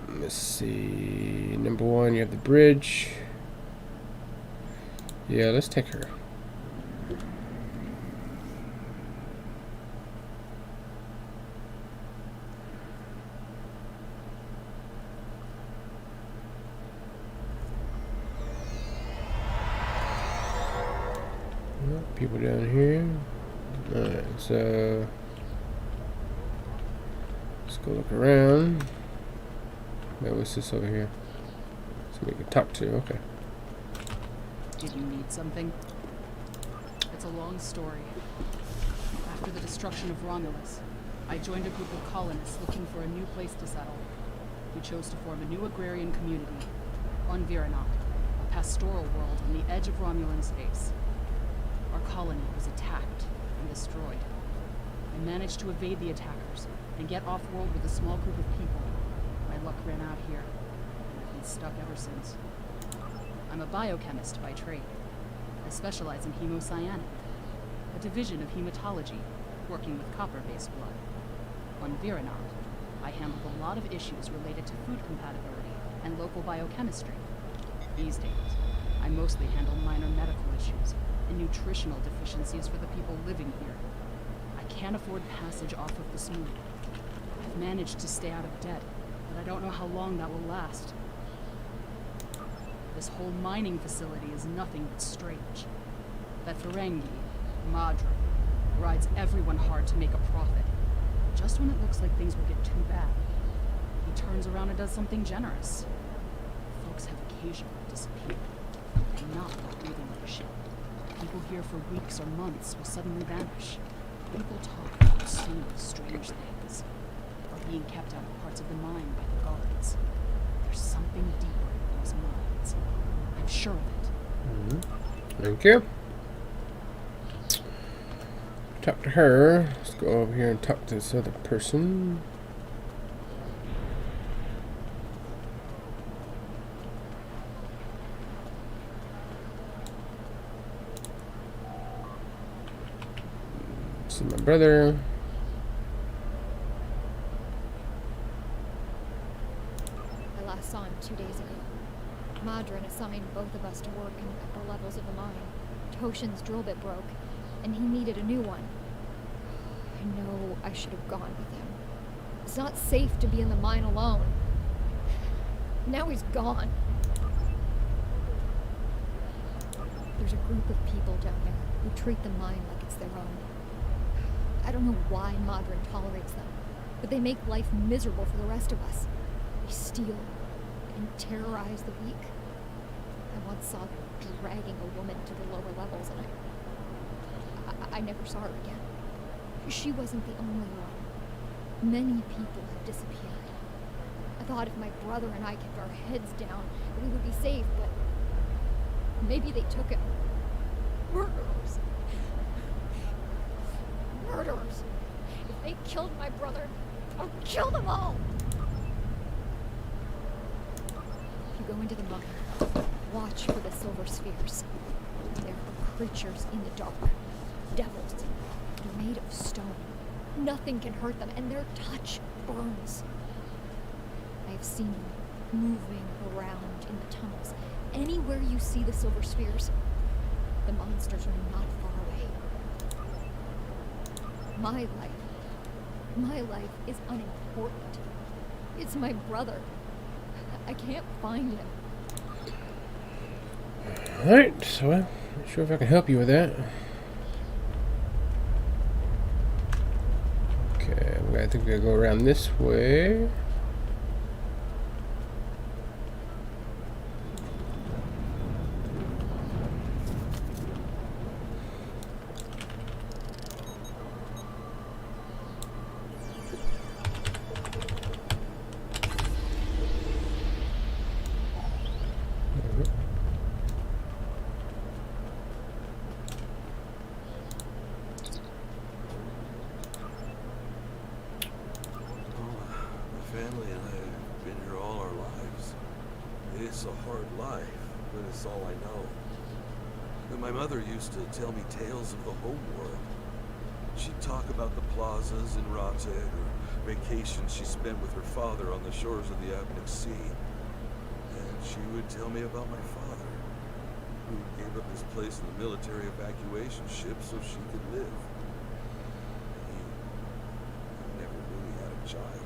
Let's see. Number 1, you have the bridge. Yeah, let's take her. People down here. Alright, so let's go look around. Wait, what's this over here? So we can talk to. Okay. Did you need something? It's a long story. After the destruction of Romulus, I joined a group of colonists looking for a new place to settle. We chose to form a new agrarian community on Viranot, a pastoral world on the edge of Romulan space. Our colony was attacked and destroyed. I managed to evade the attackers and get off-world with a small group of people. My luck ran out here, and I've been stuck ever since. I'm a biochemist by trade. I specialize in hemocyanic, a division of hematology, working with copper-based blood. On Viranot, I handled a lot of issues related to food compatibility and local biochemistry. These days, I mostly handle minor medical issues and nutritional deficiencies for the people living here. I can't afford passage off of the smooth. I've managed to stay out of debt, but I don't know how long that will last. This whole mining facility is nothing but strange. That Ferengi, Madra, rides everyone hard to make a profit. Just when it looks like things will get too bad, he turns around and does something generous. Folks have occasionally disappeared, and not while breathing like a ship. People here for weeks or months will suddenly vanish. People talk about seeing strange things, or being kept out of parts of the mine by the guards. There's something deeper in those mines. I'm sure of it. Thank you. Talk to her. Let's go over here and talk to this other person. This is my brother. I last saw him 2 days ago. Madron assigned both of us to work in the upper levels of the mine. Toshin's drill bit broke, and he needed a new one. I know I should have gone with him. It's not safe to be in the mine alone. Now he's gone. There's a group of people down there who treat the mine like it's their own. I don't know why Madron tolerates them, but they make life miserable for the rest of us. They steal and terrorize the weak. I once saw them dragging a woman to the lower levels, and I never saw her again. She wasn't the only one. Many people have disappeared. I thought if my brother and I kept our heads down, we would be safe, but maybe they took him. Murderers. Murderers. If they killed my brother, I'll kill them all. If you go into the mine, watch for the silver spheres. There are creatures in the dark. Devils. They're made of stone. Nothing can hurt them, and their touch burns. I have seen them moving around in the tunnels. Anywhere you see the silver spheres, the monsters are not far away. My life is unimportant. It's my brother. I can't find him. Alright, so I'm not sure if I can help you with that. Okay, I think we'll go around this way. family and I have been here all our lives. It's a hard life, but it's all I know. And my mother used to tell me tales of the home world. She'd talk about the plazas in Rate or vacations she spent with her father on the shores of the Ep.9 Sea. And she would tell me about my father, who gave up his place in the military evacuation ship so she could live. He never really had a child.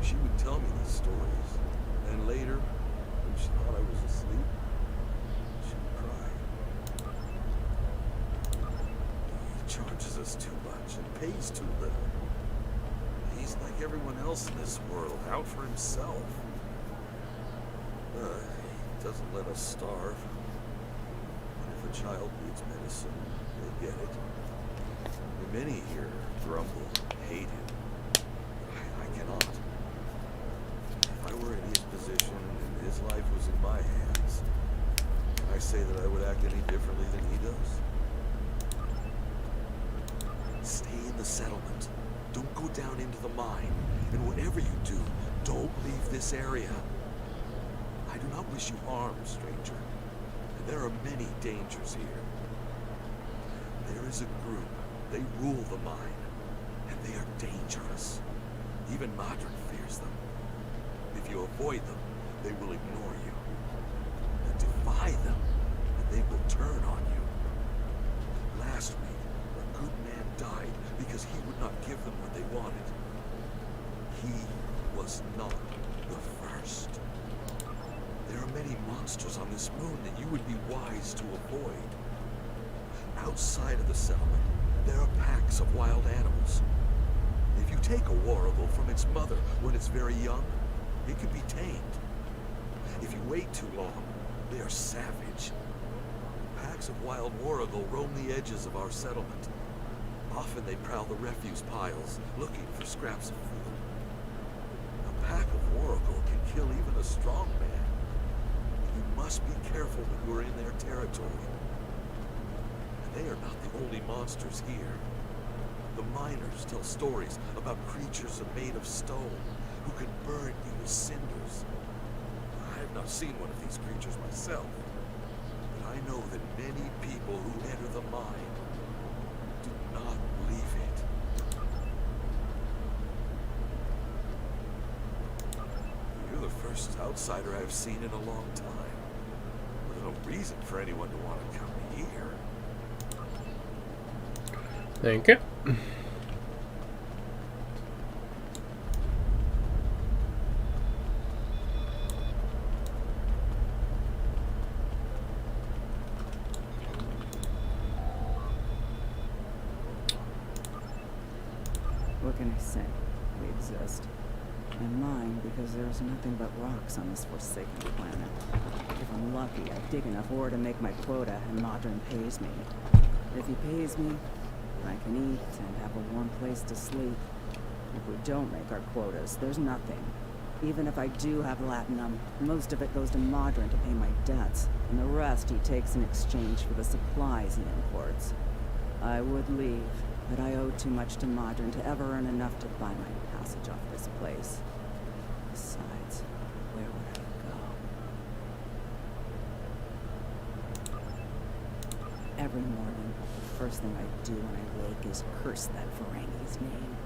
She would tell me these stories, and later, when she thought I was asleep, she would cry. He charges us too much and pays too little. He's like everyone else in this world, out for himself. He doesn't let us starve. And if a child needs medicine, they get it. And many here grumble, hate him. I cannot. If I were in his position and his life was in my hands, can I say that I would act any differently than he does? Stay in the settlement. Don't go down into the mine. And whatever you do, don't leave this area. I do not wish you harm, stranger. And there are many dangers here. There is a group. They rule the mine. And they are dangerous. Even Madron fears them. If you avoid them, they will ignore you. And defy them, and they will turn on you. Last week, a good man died because he would not give them what they wanted. He was not the first. There are many monsters on this moon that you would be wise to avoid. Outside of the settlement, there are packs of wild animals. If you take a warrigal from its mother when it's very young, it can be tamed. If you wait too long, they are savage. Packs of wild warrigal roam the edges of our settlement. Often they prowl the refuse piles, looking for scraps of food. A pack of warrigal can kill even a strong man. You must be careful when you are in their territory. And they are not the only monsters here. The miners tell stories about creatures made of stone who can burn you as cinders. I have not seen one of these creatures myself, but I know that many people who enter the mine do not leave it. You're the first outsider I've seen in a long time. There's no reason for anyone to want to come here. Thank you. What can I say? We exist. And mine because there's nothing but rocks on this forsaken planet. If I'm lucky, I dig enough ore to make my quota and Madron pays me. If he pays me, I can eat and have a warm place to sleep. If we don't make our quotas, there's nothing. Even if I do have latinum, most of it goes to Madron to pay my debts, and the rest he takes in exchange for the supplies he imports. I would leave, but I owe too much to Madron to ever earn enough to buy my passage off this place. Besides, where would I go? Every morning, the first thing I do when I wake is curse that Ferengi's name.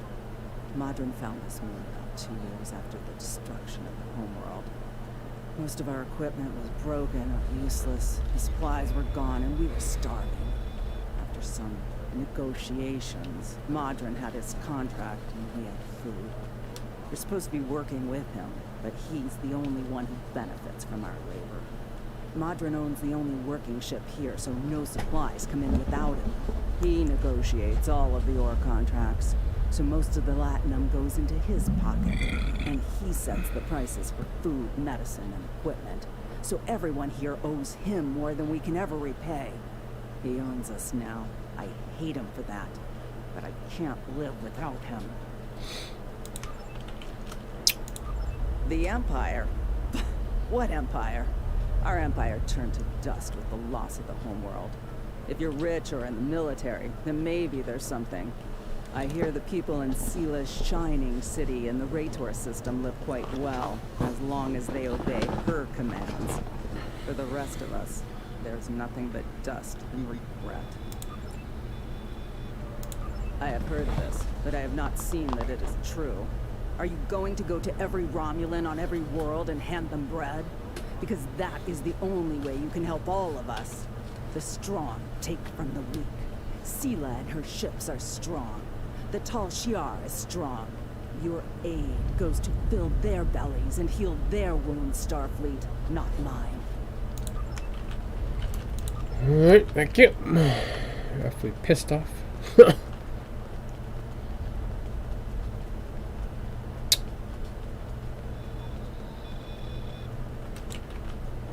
Madron found this moon about 2 years after the destruction of the homeworld. Most of our equipment was broken or useless, the supplies were gone, and we were starving. After some negotiations, Madron had his contract and we had food. We're supposed to be working with him, but he's the only one who benefits from our labor. Madron owns the only working ship here, so no supplies come in without him. He negotiates all of the ore contracts, so most of the latinum goes into his pocket, and he sets the prices for food, medicine, and equipment. So everyone here owes him more than we can ever repay. He owns us now. I hate him for that, but I can't live without him. The Empire? What Empire? Our empire turned to dust with the loss of the homeworld. If you're rich or in the military, then maybe there's something. I hear the people in Sila's shining city and the Raytor system live quite well, as long as they obey her commands. For the rest of us, there's nothing but dust and regret. I have heard of this, but I have not seen that it is true. Are you going to go to every Romulan on every world and hand them bread? Because that is the only way you can help all of us. The strong take from the weak. Sila and her ships are strong. The Tal Shiar is strong. Your aid goes to fill their bellies and heal their wounds, Starfleet, not mine. Alright, thank you. Awfully pissed off.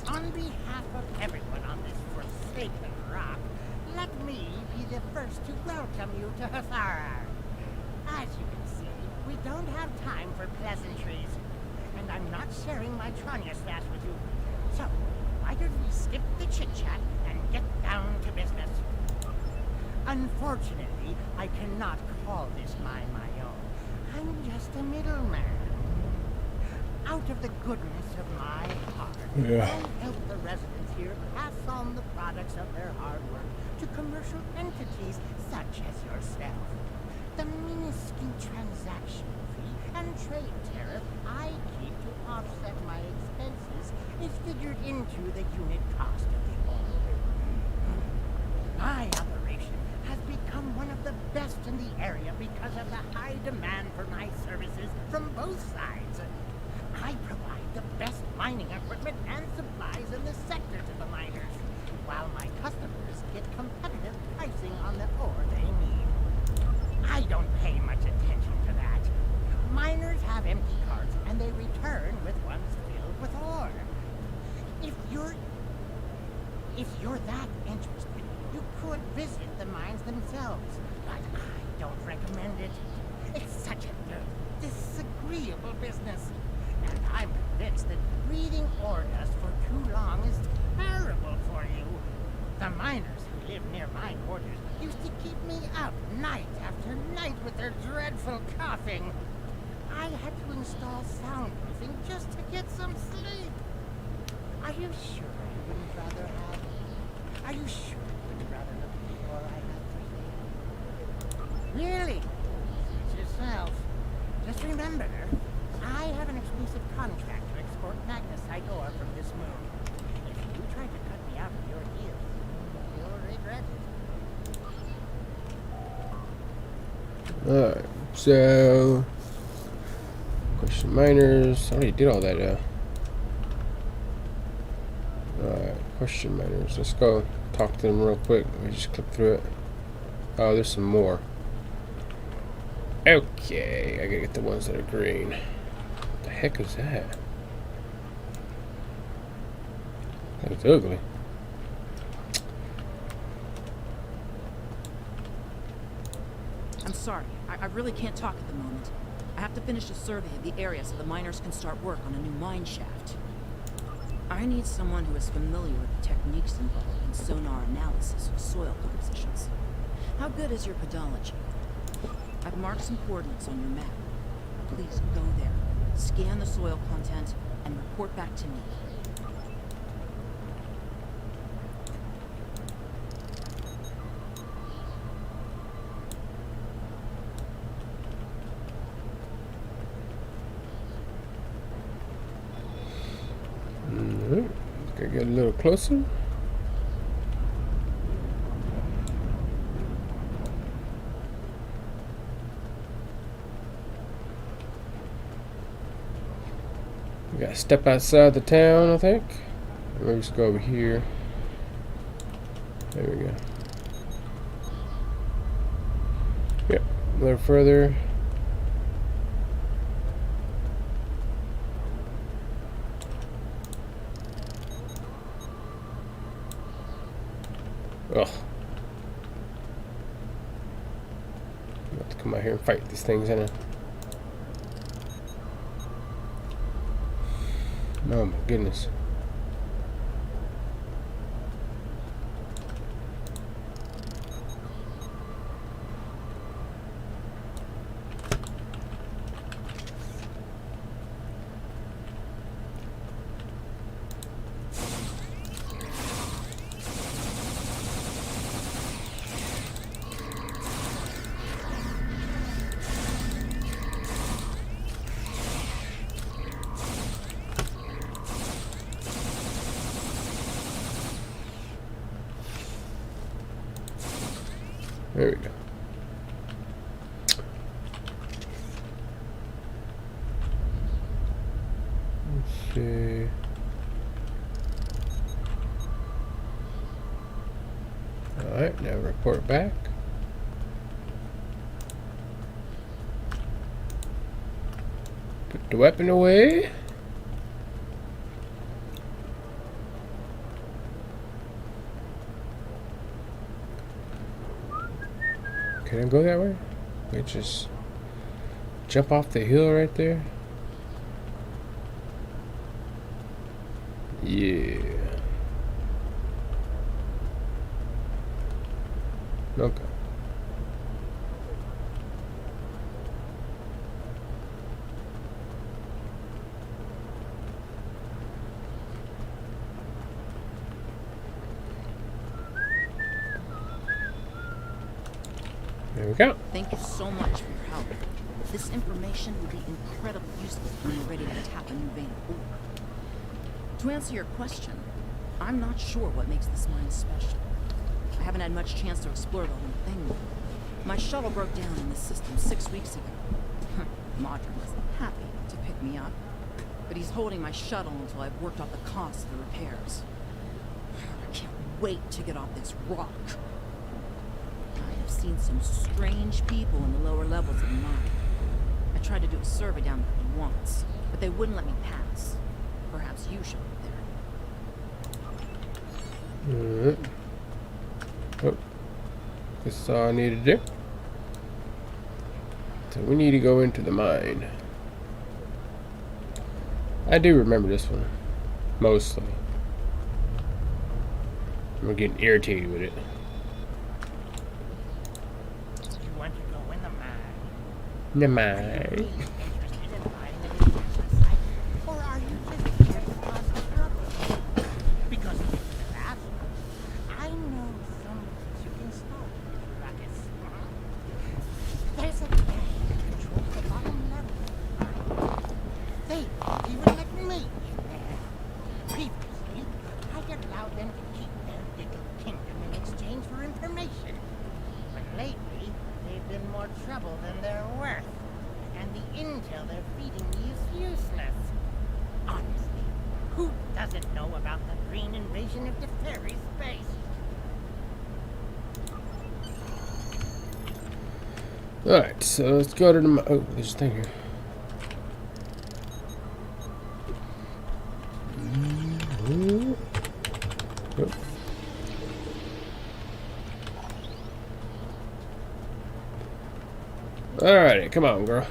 On behalf of everyone on this forsaken rock, let me be the first to welcome you to Hathara. As you can see, we don't have time for pleasantries, and I'm not sharing my Tranya stash with you. So, why don't we skip the chit-chat and get down to business? Unfortunately, I cannot call this mine my own. I'm just a middleman. Out of the goodness of my heart, Yeah. I help the residents here pass on the products of their hard work to commercial entities such as yourself. The minuscule transaction fee and trade tariff I keep to offset my expenses is figured into the unit cost of the order. My operation has become one of the best in the area because of the high demand for my services from both sides. I provide the best mining equipment and supplies in the sector to the miners, while my customers get competitive pricing on the ore they need. I don't pay much attention to that. Miners have empty carts and they return with ones filled with ore. If you're that interested, you could visit the mines themselves, but I don't recommend it. It's such a disagreeable business. And I'm convinced that breathing ore dust for too long is terrible for you. The miners who live near my quarters used to keep me up night after night with their dreadful coughing. I had to install soundproofing just to get some sleep. Are you sure you wouldn't rather have... Are you sure you wouldn't rather look at the ore I have for sale? Really? Suit yourself. Just remember, I have an exclusive contract to export magnesite ore from this moon. If you try to cut me out of your deal, you'll regret it. Alright, so question miners. I already did all that. Alright, question miners. Let's go talk to them real quick. Let me just click through it. Oh, there's some more. Okay, I gotta get the ones that are green. What the heck is that? That's ugly. I'm sorry. I really can't talk at the moment. I have to finish a survey of the area so the miners can start work on a new mine shaft. I need someone who is familiar with the techniques involved in sonar analysis of soil compositions. How good is your pedology? I've marked some coordinates on your map. Please go there, scan the soil content, and report back to me. Alright, gotta get a little closer. We gotta step outside the town, I think. We'll just go over here. There we go. Yep, a little further. Ugh. I'm about to come out here and fight these things, ain't I? Oh my goodness. There we go. Let's see. Alright, now report back. Put the weapon away. Can I go that way? Wait, just jump off the hill right there? Yeah. Okay. There we go. Thank you so much for your help. This information will be incredibly useful when you're ready to tap a new vein of ore. To answer your question, I'm not sure what makes this mine special. I haven't had much chance to explore the whole thing yet. My shuttle broke down in this system 6 weeks ago. Modern was happy to pick me up, but he's holding my shuttle until I've worked out the cost of the repairs. I can't wait to get off this rock. I have seen some strange people in the lower levels of the mine. I tried to do a survey down there once, but they wouldn't let me pass. Perhaps you should be there. Alright. Oh. This is all I need to do. So we need to go into the mine. I do remember this one. Mostly. I'm getting irritated with it. You want to go in the mine? The Are you mine. really interested in buying the new campus site? Or are you just here to cause trouble? Because if it's that, I know some place you can start, Ruckus. There's a guy who controls the bottom level. They even let me in there. Previously, I'd allowed them to keep their little kingdom in exchange for information. But lately, they've been more trouble than they're worth. And the intel they're feeding me is useless. Honestly, who doesn't know about the green invasion of the fairy space? Alright, so let's go to the... Oh, there's a thing here. Oh. Alrighty, come on, girl.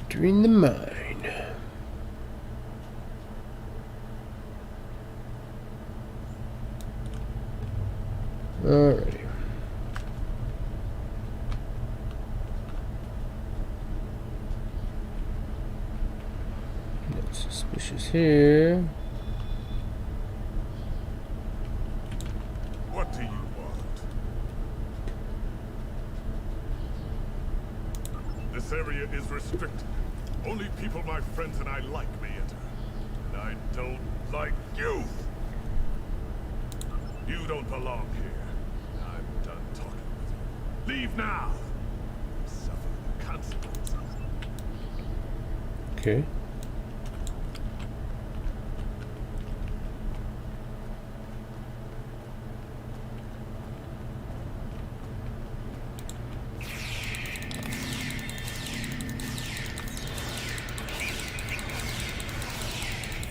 Entering the mine. Alrighty. Nothing suspicious here. What do you want? This area is restricted. Only people my friends and I like may enter. And I don't like you! You don't belong here. I'm done talking with you. Leave now! Suffer the consequences. Okay.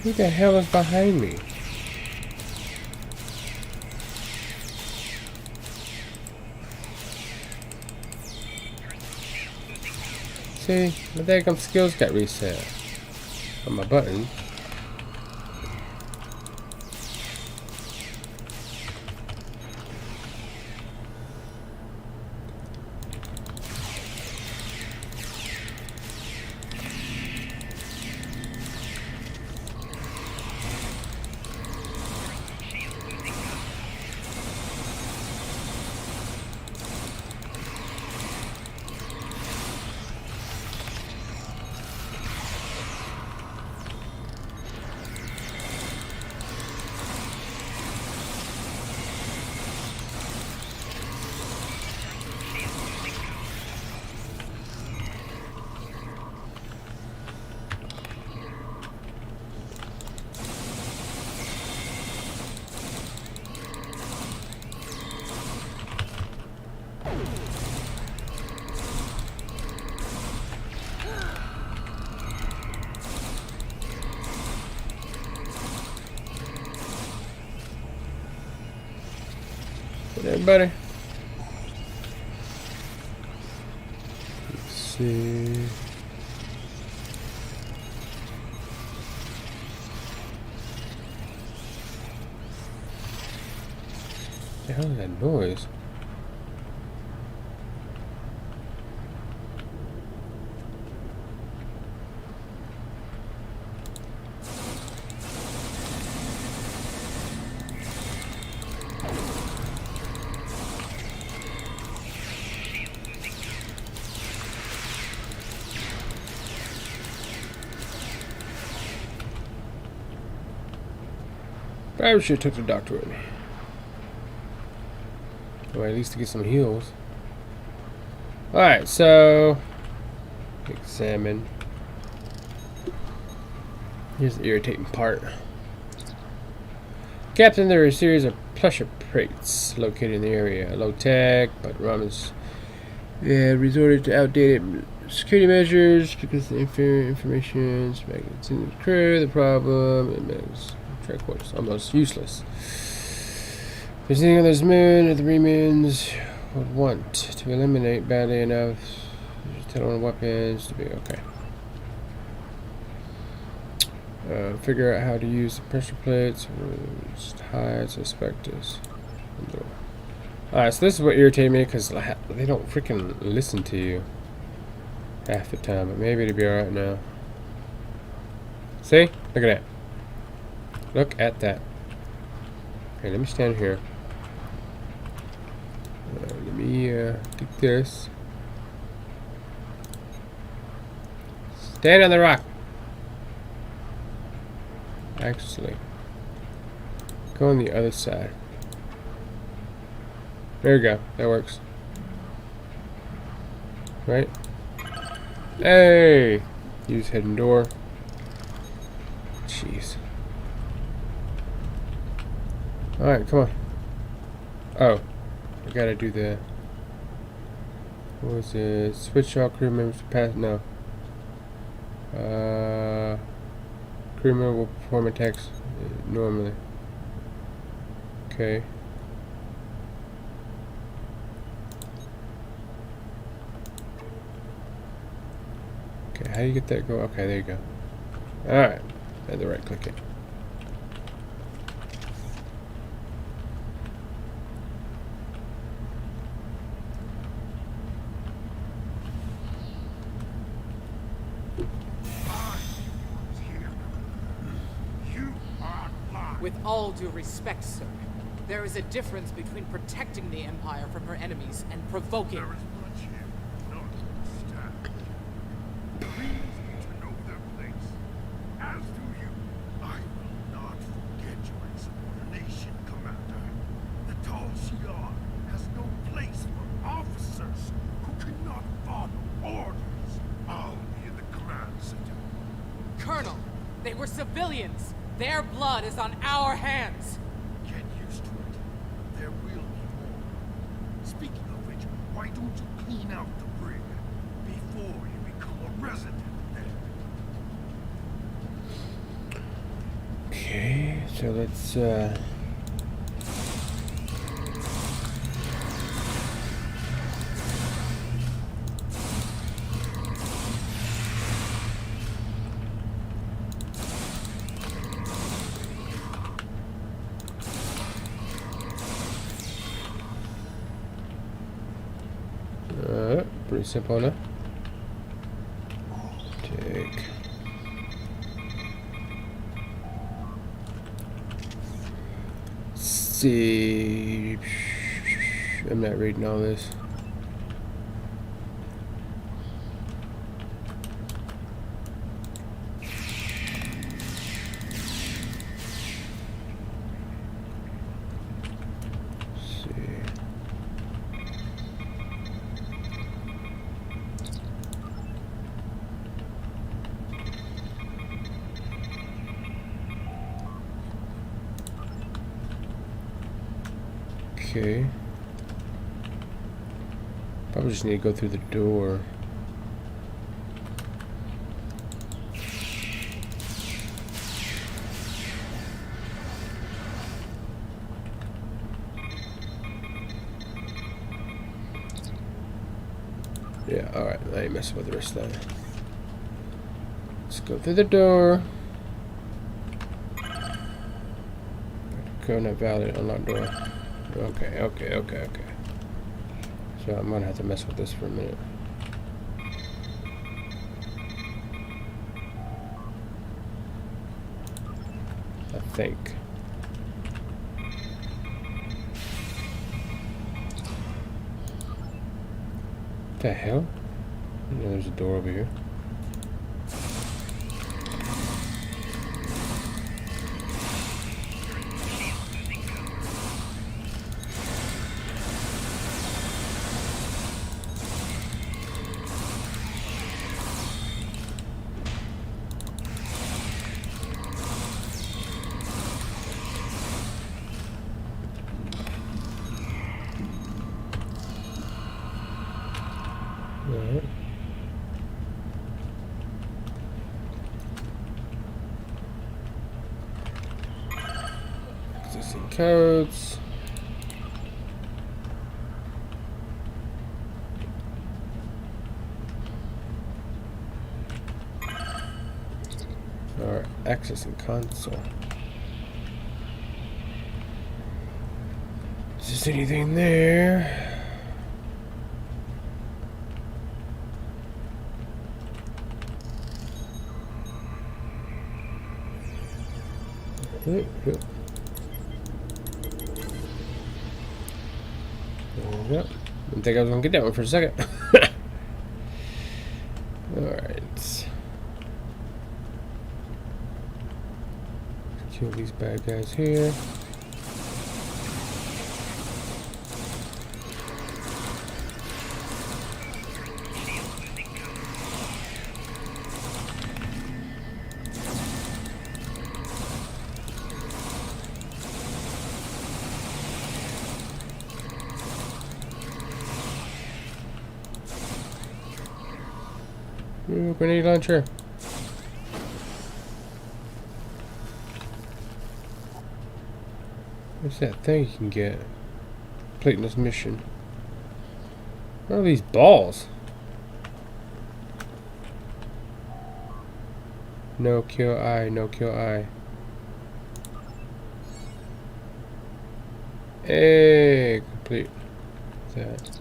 Who the hell is behind me? See, my daggum skills got reset on my button. Everybody. Let's see. What the hell is that noise? Probably should have took the doctor with me. Or at least to get some heals. Alright, so examine. Here's the irritating part. Captain, there are a series of pressure plates located in the area. Low tech, but Romans resorted to outdated security measures because the inferior information is in the crew. The problem is track was almost useless. There's anything on this moon or the remoons would want to eliminate badly enough. Tell on weapons to be okay. Figure out how to use the pressure plates. Hide suspectus. Alright, so this is what irritated me because they don't freaking listen to you half the time, but maybe it'll be alright now. See? Look at that. Look at that. Okay, let me stand here. Let me get this. Stand on the rock. Actually, go on the other side. There we go. That works. Right? Hey! Use hidden door. Jeez. Alright, come on. Oh. I gotta do the... What was it? Switch all crew members to pass... No. Crew member will perform attacks normally. Okay. Okay, how do you get that go? Okay, there you go. Alright. I had to right click it. With all due respect, sir, there is a difference between protecting the Empire from her enemies and provoking. There is much here not understand. Marines need to know their place. As do you. I will not forget your insubordination, Commander. The Tal Shiar has no place for officers who cannot follow orders. I'll be in the command center. Colonel, they were civilians. Their blood is on our hands. Get used to it. There will be more. Speaking of which, why don't you clean out the brig before you become a resident there? Okay, so let's pretty simple enough. Take. See. I'm not reading all this. Okay. Probably just need to go through the door. Yeah, alright. I ain't messing with the rest of that. Let's go through the door. Coconut Valley, unlocked door. Okay. So I'm gonna have to mess with this for a minute. I think. What the hell? You know, there's a door over here. Alright. Existing codes. Alright, accessing console. Is there anything there? There we go. Didn't think I was gonna get that one for a second. Alright. Kill these bad guys here. Ooh, grenade launcher. What's that thing you can get? Completing this mission. What are these balls? No kill eye, no kill eye. Hey, complete. What's that?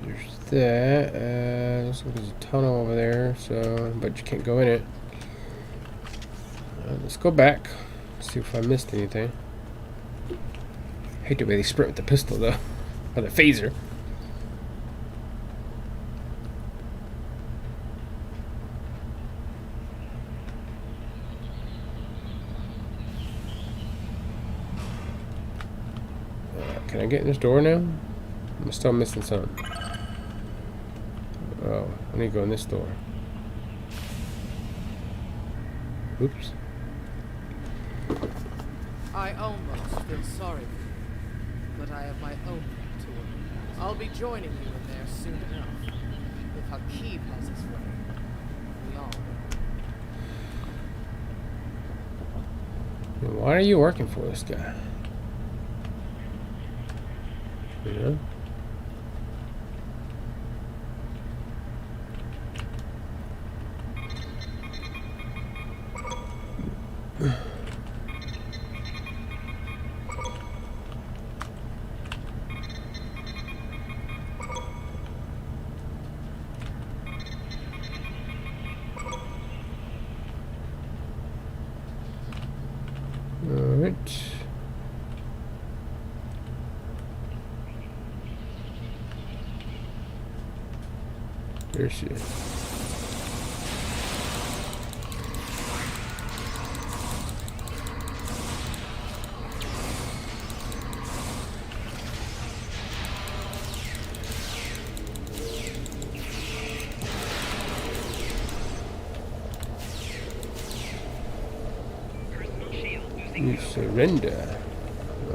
There's that. Looks like there's a tunnel over there, so but you can't go in it. Let's go back. See if I missed anything. Hate the way they sprint with the pistol though, or the phaser. Can I get in this door now? I'm still missing something. Oh, I need to go in this door. Oops. I almost feel sorry for you, but I have my own tour. I'll be joining you in there soon enough. If Hakeem has his way, we all will. Why are you working for this guy? You know? Alright. There she is. You surrender.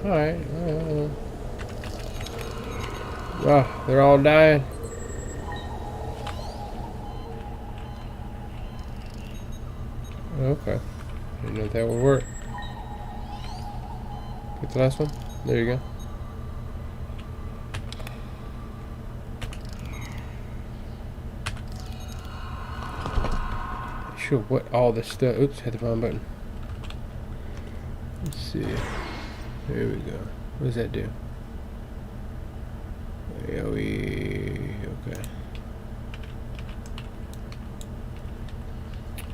Alright. Oh, they're all dying. Okay. Didn't know that would work. Get the last one. There you go. sure what all this stuff. Oops, hit the wrong button. Let's see. There we go. What does that do? AOE. Okay.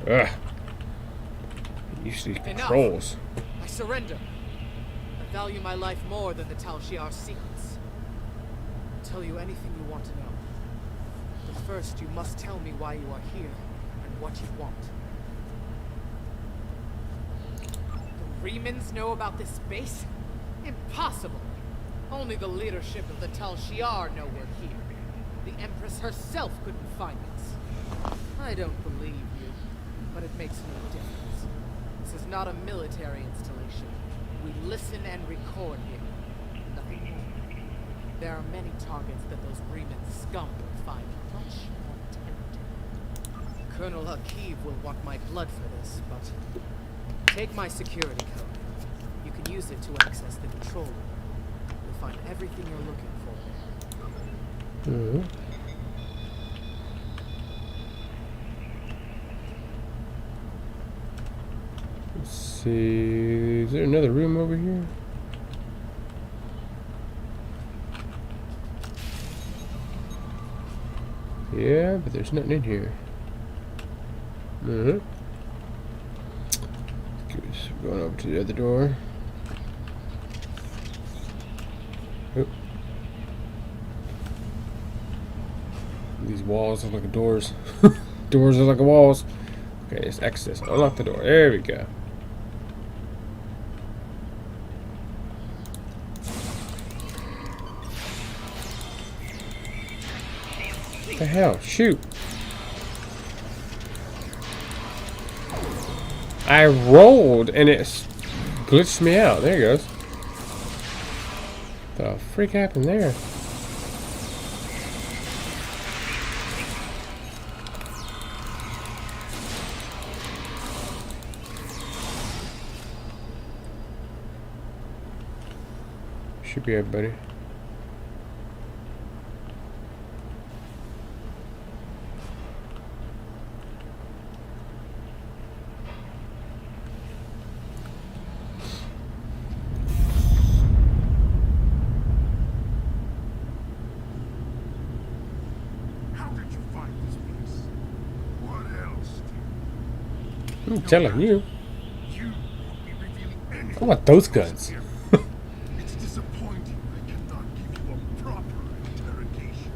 Ugh. Use these controls. I surrender. I value my life more than the Tal Shiar's secrets. I'll tell you anything you want to know. But first, you must tell me why you are here and what you want. The Remans know about this base? Impossible! Only the leadership of the Tal Shiar know we're here. The Empress herself couldn't find us. I don't believe you, but it makes no difference. This is not a military installation. We listen and record here. Nothing more. There are many targets that those Reman scum will find much more tempting. Colonel Hakeev will want my blood for this, but take my security code. You can use it to access the control room. You'll find everything you're looking for. Mm-hmm. Let's see. Is there another room over here? Yeah, but there's nothing in here. Mm-hmm. Going over to the other door. Oop. These walls look like doors. Doors look like walls. Okay, let's access. Unlock the door. There we go. What the hell? Shoot. I rolled and it glitched me out. There it goes. The freak happened there? Should be everybody. I'm telling you. I want those guns. It's disappointing I cannot give you a proper interrogation,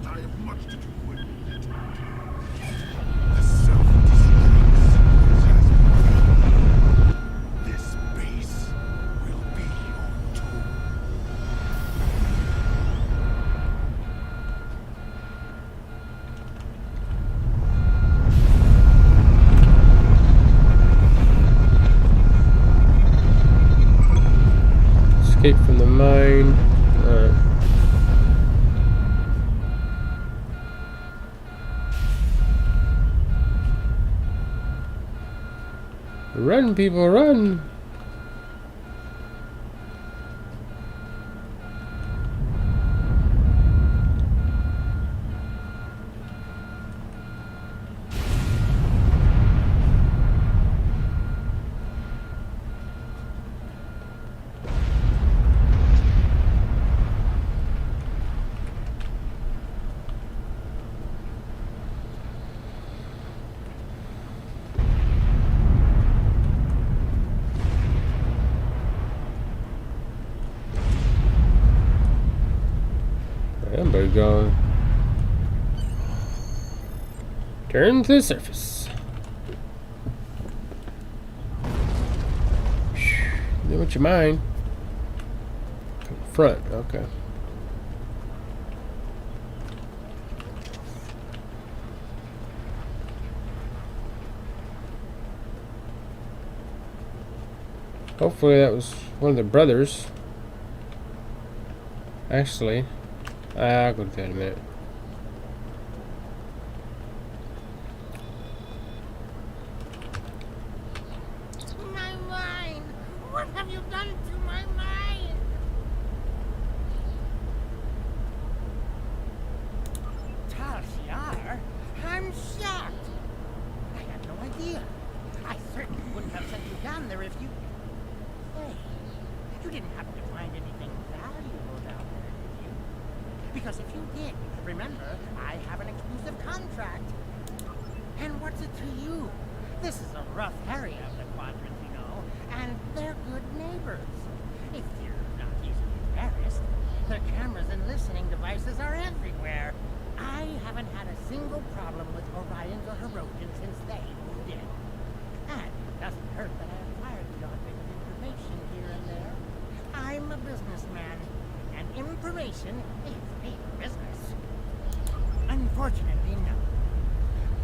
but I have much to do with it. The self-destruct has begun. This base will be your tomb. Escape from the mine. Run, people, run! Everybody going. Turn to the surface. Do what you mind. Front, okay. Hopefully that was one of the brothers. Actually, I'll go to that in a minute. My mind! What have you done to my mind? Tal Shiar? I'm shocked. I had no idea Because if you did, remember, I have an exclusive contract. And what's it to you? This is a rough area of the quadrant, you know, and they're good neighbors. If you're not easily embarrassed, the cameras and listening devices are everywhere. I haven't had a single problem with Orions or Herodians since they moved in. And it doesn't hurt that I acquired the odd bit of information here and there. I'm a businessman, and information is big business. Unfortunately, no.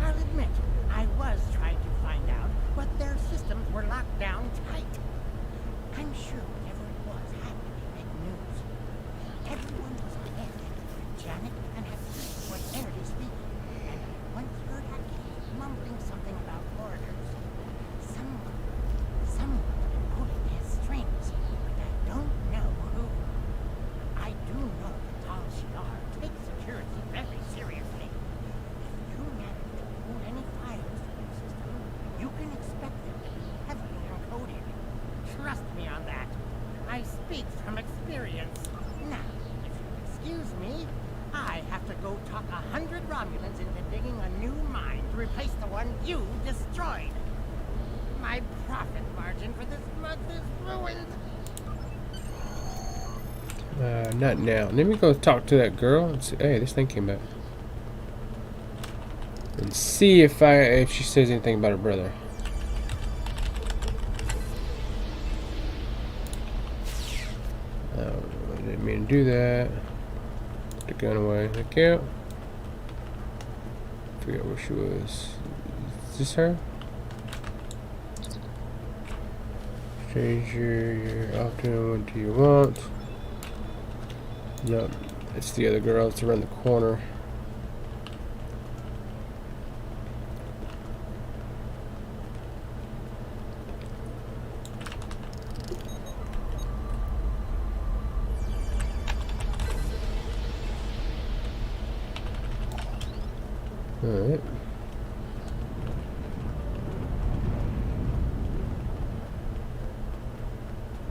I'll admit, I was trying to find out, but their systems were locked down tight. I'm sure whatever it was happened to make news. Everyone was on edge. Janet and Hector was barely speaking, and I once heard Hector mumbling something about orders. Someone pulling his strings, but I don't know who. I do know that Tal Shiar takes security very seriously. If you manage to pull any files from the system, you can expect them to be heavily encoded. Trust me on that. I speak from experience. Now, if you'll excuse me, I have to go talk 100 Romulans into digging a new mine to replace the one you destroyed. My profit margin for this month is ruined. Not now. Let me go talk to that girl and see. Hey, this thing came back. And see if she says anything about her brother. Oh, I didn't mean to do that. Put the gun away. Thank you. Forget where she was. Is this her? Stranger, you're often. What do you want? Nope, it's the other girl. It's around the corner. Alright.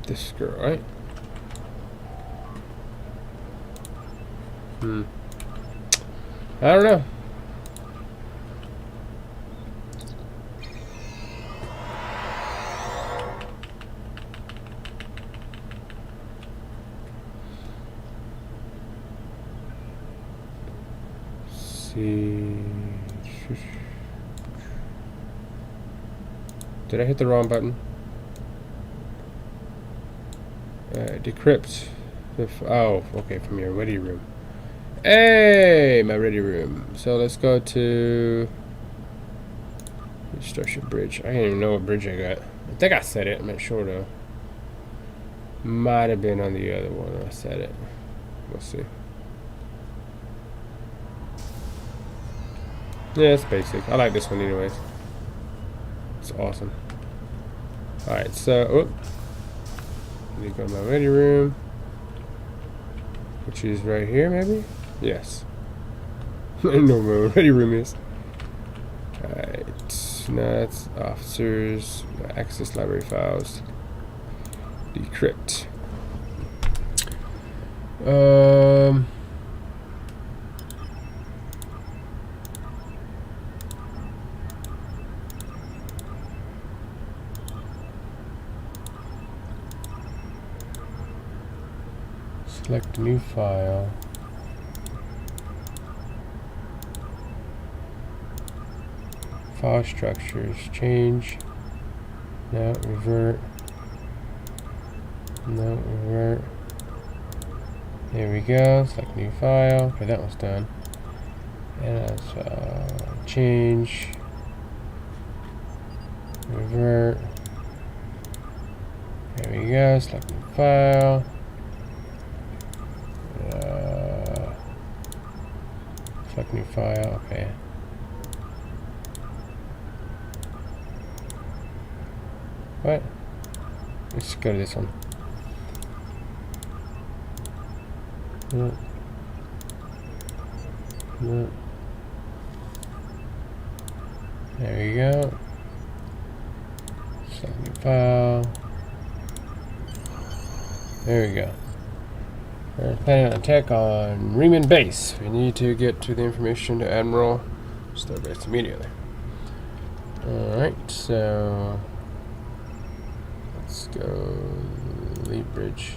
This girl, right? I don't know. See. Did I hit the wrong button? Decrypt. Oh, okay, from your ready room. Hey, my ready room. So let's go to Destruction Bridge. I don't even know what bridge I got. I think I said it. I'm not sure though. Might have been on the other one. I said it. We'll see. Yeah, it's basic. I like this one anyways. It's awesome. Alright, so let me go to my ready room, which is right here maybe? Yes. I don't know where my ready room is. Alright. Now that's officers. Access library files. Decrypt. Select a new file. File structures. Change. No, revert. No, revert. There we go. Select new file. Okay, that one's done. And that's change. Revert. There we go. Select new file. Select new file. Okay. What? Let's go to this one. No. No. There we go. Select new file. There we go. Planning an attack on Riemann base. We need to get to the information to Admiral Starbase immediately. Alright, so let's go lead bridge.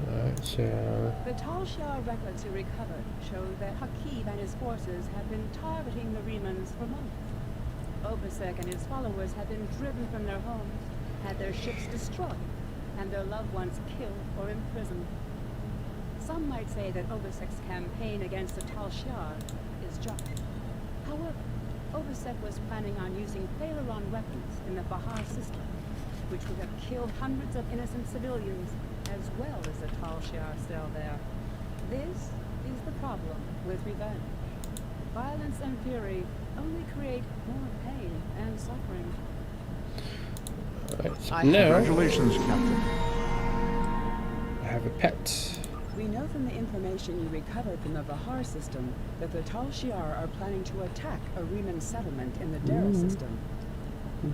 Alright, so The Tal Shiar records we recovered show that Hakib and his forces have been targeting the Riemanns for months. Obasek and his followers have been driven from their homes, had their ships destroyed, and their loved ones killed or imprisoned. Some might say that Obasek's campaign against the Tal Shiar is just. However, Obasek was planning on using Thaleron weapons in the Bahar system, which would have killed hundreds of innocent civilians, as well as the Tal Shiar still there. This is the problem with revenge. Violence and fury only create more pain and suffering. alright, so now Congratulations, Captain. I have a pet. We know from the information you recovered from the Bahar system that the Tal Shiar are planning to attack a Riemann settlement in the Dara system.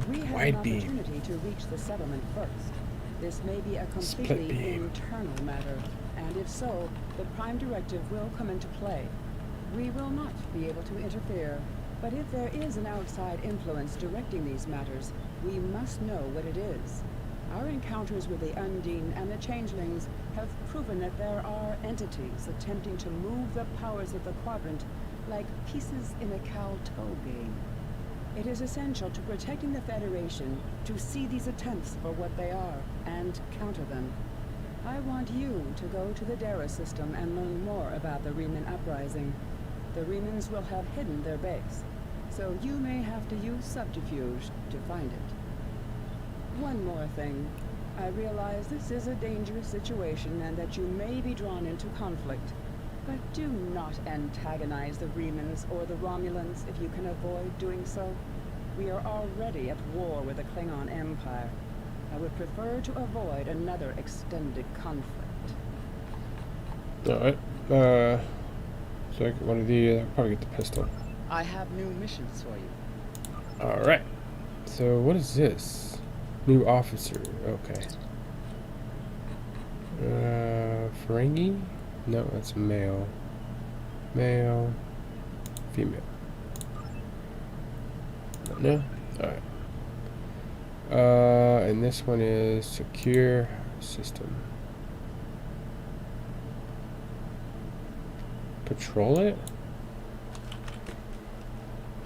We have Wide an beam. opportunity to reach the settlement first. This may be a Split completely beam. internal matter, and if so, the Prime Directive will come into play. We will not be able to interfere, but if there is an outside influence directing these matters, we must know what it is. Our encounters with the Undine and the Changelings have proven that there are entities attempting to move the powers of the Quadrant like pieces in a cow-toe game. It is essential to protecting the Federation to see these attempts for what they are and counter them. I want you to go to the Dara system and learn more about the Riemann uprising. The Riemanns will have hidden their base, so you may have to use subterfuge to find it. One more thing. I realize this is a dangerous situation and that you may be drawn into conflict. But do not antagonize the Riemanns or the Romulans if you can avoid doing so. We are already at war with the Klingon Empire. I would prefer to avoid another extended conflict. Alright, so I get one of the, probably get the pistol. I have new missions for you. Alright, so what is this? New officer, okay. Ferengi? No, that's male. Male. Female. No? Alright. And this one is secure system. Patrol it?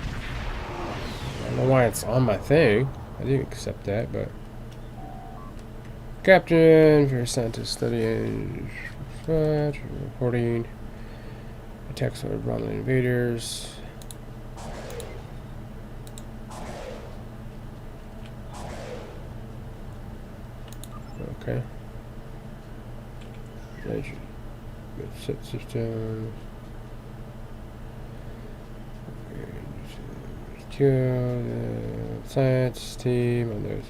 I don't know why it's on my thing. I didn't accept that, but Captain, for scientist studying, reporting attacks on Romulan invaders. Okay. Set system. The science team and there's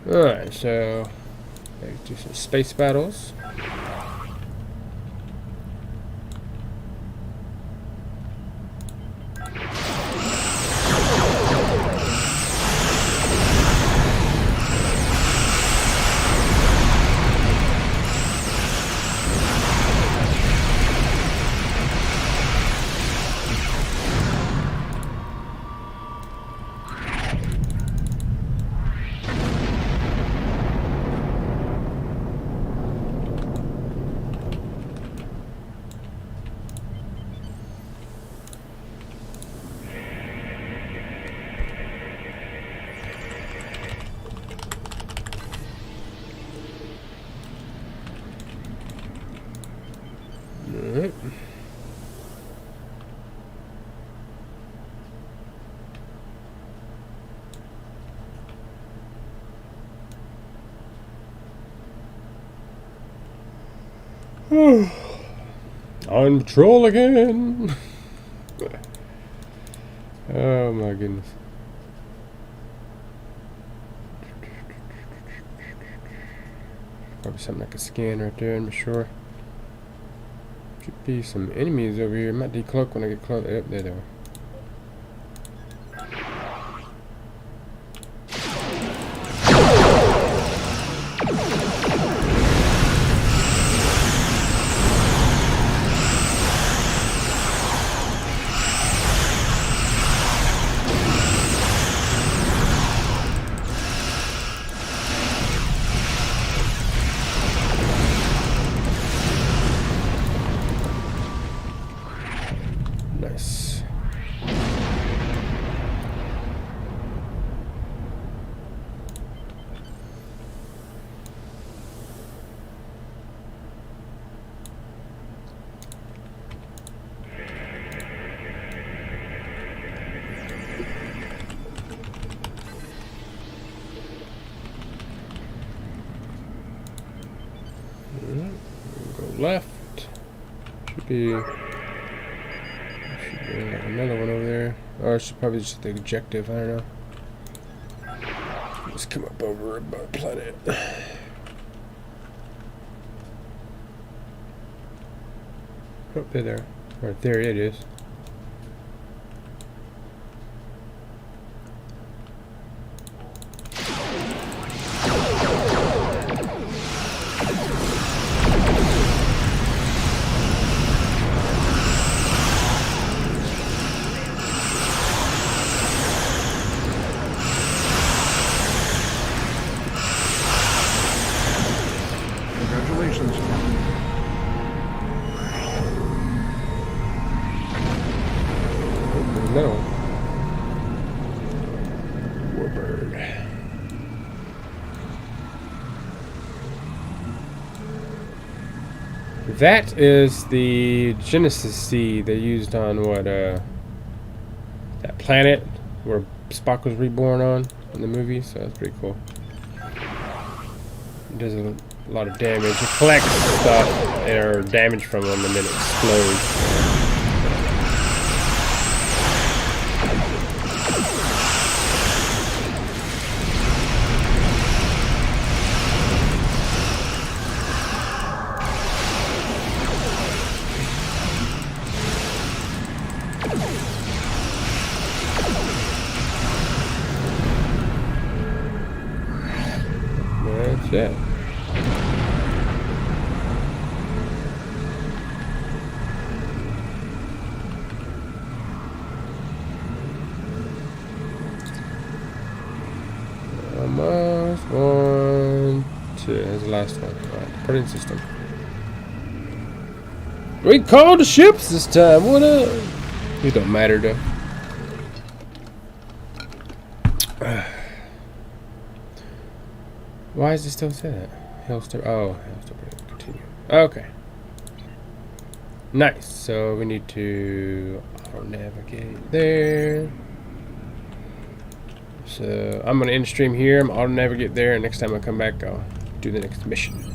alright, so let's do some space battles. Alright. On patrol again. Oh my goodness. Probably something I could scan right there, I'm sure. Should be some enemies over here. Might decloak when I get close. Yep, there they are. Nice. Go left. Should be another one over there. Or it's probably just the objective, I don't know. Let's come up over about planet. Oh, there. Right there it is. Congratulations, Captain. No. Warbird. That is the Genesis seed they used on what, that planet where Spock was reborn on in the movie, so that's pretty cool. It does a lot of damage. It collects stuff or damage from them and then it explodes. That's it. Almost one, two. That's the last one. Alright, put in system. We called the ships this time. What up? It don't matter though. Why does it still say that? Hellstar. Oh, Hellstar. Continue. Okay. Nice. So we need to auto navigate there. So I'm gonna end stream here. I'm auto navigate there, and next time I come back, I'll do the next mission.